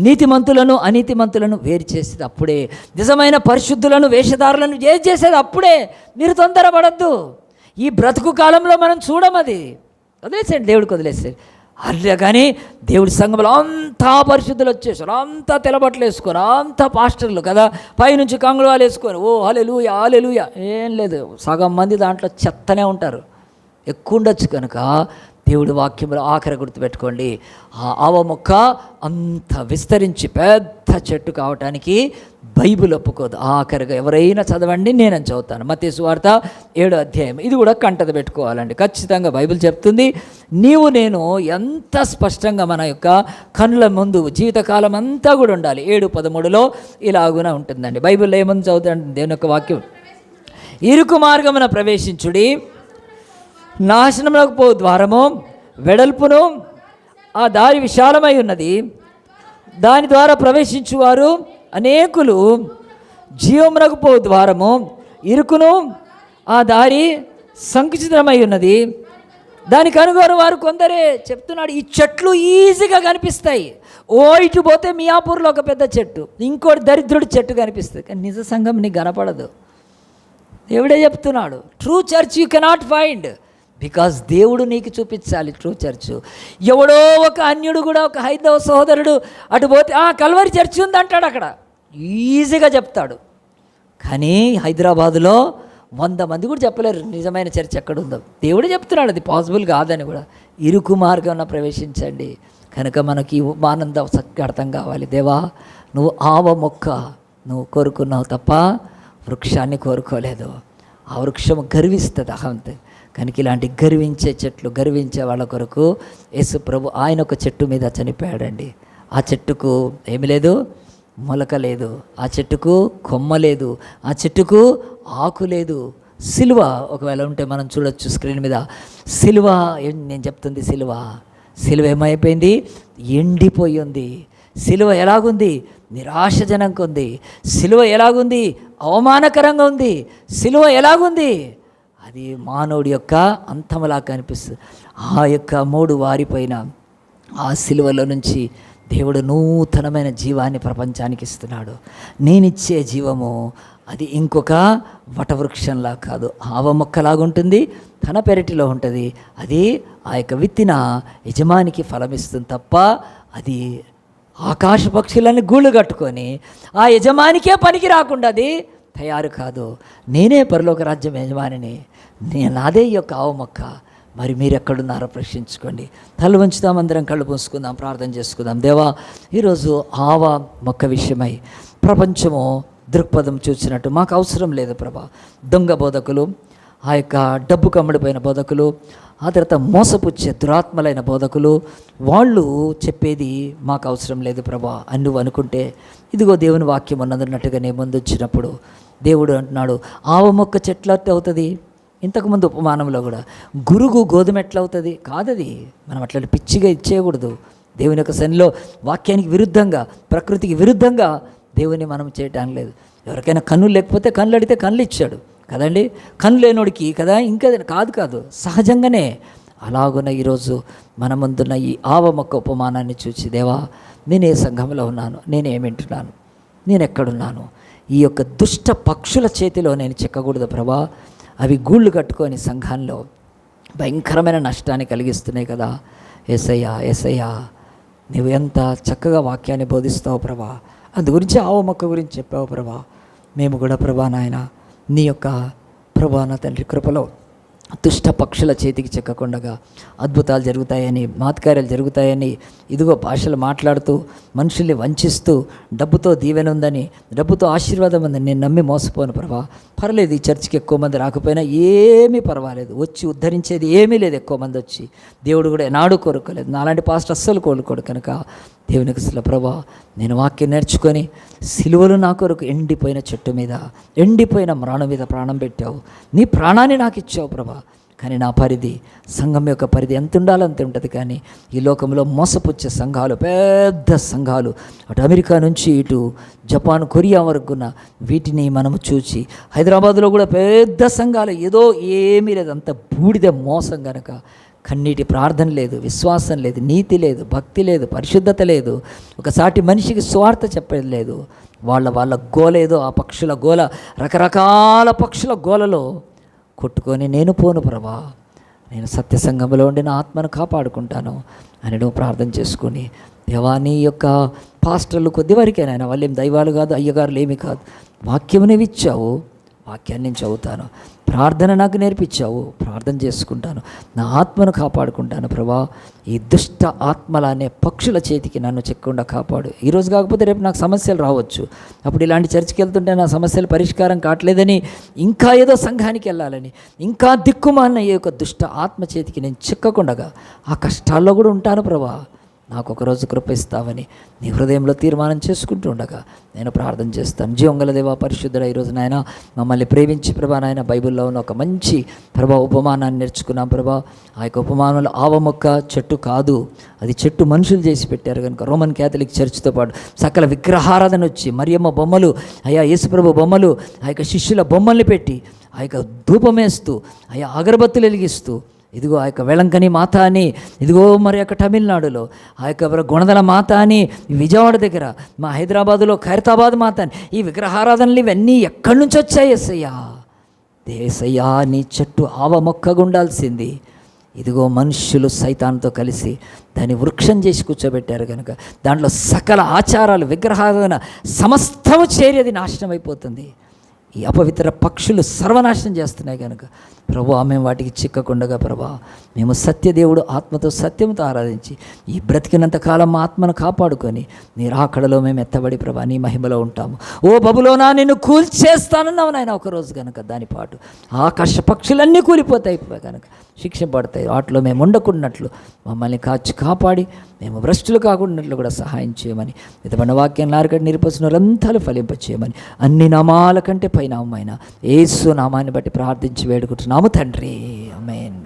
నీతిమంతులను అనీతిమంతులను వేరు చేసేది అప్పుడే. నిజమైన పరిశుద్ధులను వేషధారులను వేరు చేసేది అప్పుడే. మీరు తొందరపడద్దు. ఈ బ్రతుకు కాలంలో మనం చూడమది. వదిలేసేయండి, దేవుడికి వదిలేసేది. అట్లా కానీ దేవుడి సంఘంలో అంతా పరిశుద్ధులు వచ్చేసారు, అంతా తెల్లబట్టలు వేసుకొని, అంతా పాస్టర్లు కదా, పైనుంచి కంగుళాలు వేసుకొని ఓ హల్లెలూయా హల్లెలూయా. ఏం లేదు, సగం మంది దాంట్లో చెత్తనే ఉంటారు. ఎక్కువ ఉండొచ్చు. కనుక దేవుడి వాక్యంలో ఆఖరి గుర్తుపెట్టుకోండి, ఆ ఆవ మొక్క అంత విస్తరించి పెద్ద చెట్టు కావటానికి బైబిల్ ఒప్పుకోదు. ఆఖరిగా ఎవరైనా చదవండి, నేను చదువుతాను. మత్తయి సువార్త 7వ అధ్యాయం. ఇది కూడా కంటది పెట్టుకోవాలండి. ఖచ్చితంగా బైబిల్ చెప్తుంది. నీవు నేను ఎంత స్పష్టంగా మన యొక్క కనుల ముందు జీవితకాలం అంతా కూడా ఉండాలి. 7:13లో ఇలాగున ఉంటుందండి. బైబిల్లో ఏముంది చదువుతాండి దేవుని యొక్క వాక్యం. ఇరుకు మార్గమున ప్రవేశించుడి, నాశనములకు పో ద్వారము వెడల్పును, ఆ దారి విశాలమై ఉన్నది, దాని ద్వారా ప్రవేశించువారు అనేకులు. జీవమునకు పో ద్వారము ఇరుకును, ఆ దారి సంకుచితమై ఉన్నది, దానికి అనుగుణ వారు కొందరే. చెప్తున్నాడు, ఈ చెట్లు ఈజీగా కనిపిస్తాయి. ఓ ఇటు పోతే మియాపూర్లో ఒక పెద్ద చెట్టు, ఇంకోటి దరిద్రుడి చెట్టు కనిపిస్తుంది, కానీ నిజ సంఘం నీకు కనపడదు. దేవుడే చెప్తున్నాడు, true church you cannot find, because దేవుడు నీకు చూపించాలి ట్రూ చర్చ్. ఎవడో ఒక అన్యుడు కూడా, ఒక హైందవ సహోదరుడు అటు పోతే కల్వరి చర్చ్ ఉంది అంటాడు, అక్కడ ఈజీగా చెప్తాడు. కానీ హైదరాబాదులో 100 మంది కూడా చెప్పలేరు నిజమైన చర్చ్ ఎక్కడుందో. దేవుడే చెప్తున్నాడు అది పాసిబుల్ కాదని కూడా. ఇరుకు మార్గంలో ప్రవేశించండి. కనుక మనకి ఆనందం చక్కగా అర్థం కావాలి. దేవా, నువ్వు ఆవ మొక్క నువ్వు కోరుకున్నావు తప్ప వృక్షాన్ని కోరుకోలేదు. ఆ వృక్షం గర్విస్తుంది, అహంతే. కనుక ఇలాంటి గర్వించే చెట్లు, గర్వించే వాళ్ళ కొరకు యేసు ప్రభు ఆయన ఒక చెట్టు మీద చనిపోయాడండి. ఆ చెట్టుకు ఏమి లేదు, మొలక లేదు, ఆ చెట్టుకు కొమ్మ లేదు, ఆ చెట్టుకు ఆకు లేదు. సిలువ ఒకవేళ ఉంటే మనం చూడొచ్చు స్క్రీన్ మీద. సిలువ, నేను చెప్తుంది సిలువ ఏమైపోయింది, ఎండిపోయి ఉంది. సిలువ ఎలాగుంది, నిరాశజనకంగా ఉంది. సిలువ ఎలాగుంది, అవమానకరంగా ఉంది. సిలువ ఎలాగుంది, అది మానవుడి యొక్క అంతములా కనిపిస్తుంది. ఆ యొక్క మూడు వారిపోయిన ఆ సిలువలో నుంచి దేవుడు నూతనమైన జీవాన్ని ప్రపంచానికి ఇస్తున్నాడు. నేనిచ్చే జీవము అది ఇంకొక వటవృక్షంలా కాదు, ఆవ మొక్కలాగుంటుంది, తన పెరటిలో ఉంటుంది. అది ఆ యొక్క విత్తిన యజమానికి ఫలమిస్తుంది తప్ప అది ఆకాశ పక్షులని గూళ్ళు కట్టుకొని ఆ యజమానికే పనికి రాకుండా అది తయారు కాదు. నేనే పరలోక రాజ్యం యజమానిని, నాదే ఈ యొక్క ఆవు మొక్క. మరి మీరు ఎక్కడున్నారో ప్రశ్నించుకోండి. తల వంచుదాం, అందరం కళ్ళు మూసుకుందాం, ప్రార్థన చేసుకుందాం. దేవా, ఈరోజు ఆవ మొక్క విషయమై ప్రపంచము దృక్పథం చూసినట్టు మాకు అవసరం లేదు ప్రభా. దొంగ బోధకులు, ఆ యొక్క డబ్బు కమ్ముడిపోయిన బోధకులు, ఆ తర్వాత మోసపుచ్చే దురాత్మలైన బోధకులు, వాళ్ళు చెప్పేది మాకు అవసరం లేదు ప్రభా అని నువ్వు అనుకుంటే, ఇదిగో దేవుని వాక్యం ఉన్నదన్నట్టుగా నేను ముందు వచ్చినప్పుడు దేవుడు అంటున్నాడు, ఆవ మొక్క చెట్ల అవుతుంది. ఇంతకుముందు ఉపమానంలో కూడా గురుగు గోధుమ ఎట్లా అవుతుంది, కాదది. మనం అట్లాంటి పిచ్చిగా ఇచ్చేయకూడదు. దేవుని యొక్క సన్నిలో వాక్యానికి విరుద్ధంగా, ప్రకృతికి విరుద్ధంగా దేవుని మనం చేయటానికి లేదు. ఎవరికైనా కన్నులు లేకపోతే కళ్ళు అడిగితే కళ్ళు ఇచ్చాడు కదండి. కన్ను లేనోడికి కదా ఇంకా కాదు సహజంగానే. అలాగున్న ఈరోజు మన ముందున్న ఈ ఆవ మొక్క ఉపమానాన్ని చూసి, దేవా, నేను ఏ సంఘంలో ఉన్నాను, నేనేమింటున్నాను, నేను ఎక్కడున్నాను, ఈ యొక్క దుష్ట పక్షుల చేతిలో నేను చిక్కకూడదు ప్రభా. అవి గూళ్ళు కట్టుకొని సంఘంలో భయంకరమైన నష్టాన్ని కలిగిస్తున్నాయి కదా. యేసయ్యా నువ్వు ఎంత చక్కగా వాక్యాన్ని బోధిస్తావు ప్రభా. అందు గురించి ఆవ మొక్క గురించి చెప్పావు ప్రభా. మేము కూడా ప్రభా నాయన నీ యొక్క ప్రభా నా తండ్రి కృపలో దుష్ట పక్షుల చేతికి చెక్కకుండగా అద్భుతాలు జరుగుతాయని, మాత్కార్యాలు జరుగుతాయని, ఇదిగో భాషలు మాట్లాడుతూ మనుషుల్ని వంచిస్తూ డబ్బుతో దీవెన ఉందని, డబ్బుతో ఆశీర్వాదం ఉందని నేను నమ్మి మోసపోను ప్రభా. పర్లేదు, ఈ చర్చికి ఎక్కువ మంది రాకపోయినా ఏమీ పర్వాలేదు, వచ్చి ఉద్ధరించేది ఏమీ లేదు. ఎక్కువ మంది వచ్చి దేవుడు కూడా ఎనాడు కోరుకోలేదు. నాలాంటి పాస్టర్ అస్సలు కోరుకోడు. కనుక దేవునికి అసలు ప్రభా, నేను వాక్యం నేర్చుకొని సిలువలు నా కొరకు ఎండిపోయిన చెట్టు మీద, ఎండిపోయిన మ్రాణం మీద ప్రాణం పెట్టావు. నీ ప్రాణాన్ని నాకు ఇచ్చావు ప్రభా. కానీ నా పరిధి, సంఘం యొక్క పరిధి ఎంత ఉండాలో అంత ఉంటుంది. కానీ ఈ లోకంలో మోసపుచ్చే సంఘాలు, పెద్ద సంఘాలు, అటు అమెరికా నుంచి ఇటు జపాన్, కొరియా వరకున్న వీటిని మనము చూసి, హైదరాబాద్లో కూడా పెద్ద సంఘాలు, ఏదో ఏమీ లేదు, అంత బూడిద మోసం గనక కన్నీటి ప్రార్థన లేదు, విశ్వాసం లేదు, నీతి లేదు, భక్తి లేదు, పరిశుద్ధత లేదు, ఒక సాటి మనిషికి స్వార్థ చెప్పేది లేదు. వాళ్ళ గోల ఏదో, ఆ పక్షుల గోల, రకరకాల పక్షుల గోలలో కొట్టుకొని నేను పోను ప్రభా, నేను సత్య సంఘంలో ఉండి నా ఆత్మను కాపాడుకుంటాను అని నువ్వు ప్రార్థన చేసుకొని, దేవా నీ యొక్క పాస్టర్లు కొద్ది వరకేనాయన, వాళ్ళు ఏం దైవాలు కాదు, అయ్యగారులు ఏమీ కాదు, వాక్యం నీవు ఇచ్చావు, వాక్యాన్ని నేను చదువుతాను, ప్రార్థన నాకు నేర్పించావు, ప్రార్థన చేసుకుంటాను, నా ఆత్మను కాపాడుకుంటాను ప్రభా. ఈ దుష్ట ఆత్మల అనే పక్షుల చేతికి నన్ను చెక్కకుండా కాపాడు. ఈరోజు కాకపోతే రేపు నాకు సమస్యలు రావచ్చు. అప్పుడు ఇలాంటి చర్చికి వెళ్తుంటే నా సమస్యలు పరిష్కారం కావట్లేదని, ఇంకా ఏదో సంఘానికి వెళ్ళాలని, ఇంకా దిక్కుమాలిన ఈ యొక్క దుష్ట ఆత్మ చేతికి నేను చిక్కకుండగా ఆ కష్టాల్లో కూడా ఉంటాను ప్రభా. నాకు ఒకరోజు కృప ఇస్తావని నీ హృదయంలో తీర్మానం చేసుకుంటూ ఉండగా నేను ప్రార్థన చేస్తాను. జీవంగల దేవా, పరిశుద్ధుడా, ఈరోజు నాయన మమ్మల్ని ప్రేమించి ప్రభా నాయన బైబిల్లో ఉన్న ఒక మంచి ప్రభా ఉపమానాన్ని నేర్చుకున్నాం ప్రభా. ఆ యొక్క ఉపమానంలో ఆవ మొక్క చెట్టు కాదు, అది చెట్టు మనుషులు చేసి పెట్టారు కనుక రోమన్ క్యాథలిక్ చర్చ్తో పాటు సకల విగ్రహారాధన వచ్చి, మరియమ్మ బొమ్మలు, అయ్యా యేసుప్రభు బొమ్మలు, ఆ యొక్క శిష్యుల బొమ్మల్ని పెట్టి, ఆ యొక్క ధూపమేస్తూ, అయ్యా అగరబత్తులు వెలిగిస్తూ, ఇదిగో ఆ యొక్క వెలంకని మాత అని, ఇదిగో మరి యొక్క తమిళనాడులో ఆ యొక్క గుణదల మాత అని, విజయవాడ దగ్గర మా హైదరాబాదులో ఖైరతాబాద్ మాత అని, ఈ విగ్రహారాధనలు ఇవన్నీ ఎక్కడి నుంచి వచ్చాయి? యేసయ్యా నీ చెట్టు ఆవ మొక్కగా ఉండాల్సింది. ఇదిగో మనుష్యులు సైతాన్తో కలిసి దాన్ని వృక్షం చేసి కూర్చోబెట్టారు కనుక దాంట్లో సకల ఆచారాలు, విగ్రహారాధన సమస్తము చేరి అది నాశనం అయిపోతుంది. ఈ అపవిత్ర పక్షులు సర్వనాశనం చేస్తున్నాయి కనుక ప్రభా మేము వాటికి చిక్కకుండగా ప్రభా మేము సత్యదేవుడు ఆత్మతో సత్యంతో ఆరాధించి ఈ బ్రతికినంత కాలం మా ఆత్మను కాపాడుకొని నీ రాకడలో మేము ఎత్తబడి ప్రభా నీ మహిమలో ఉంటాము. ఓ బబులోనా నిన్ను కూల్చేస్తానన్నావు నాయన ఒకరోజు కనుక. దాని పాటు ఆకాశ పక్షులన్నీ కూలిపోతాయి కనుక శిక్ష పడతాయి. వాటిలో మేము ఉండకున్నట్లు మమ్మల్ని కాపాడి మేము భ్రష్టులు కాకుండాట్లు కూడా సహాయం చేయమని, విధమైన వాక్యం నారకటి నిరూపించిన రంతాలు ఫలింపచేయమని అన్ని నామాల కంటే పైనామైన యేసు నామాన్ని బట్టి ప్రార్థించి వేడుకుంటున్నాము తండ్రి. ఆమేన్.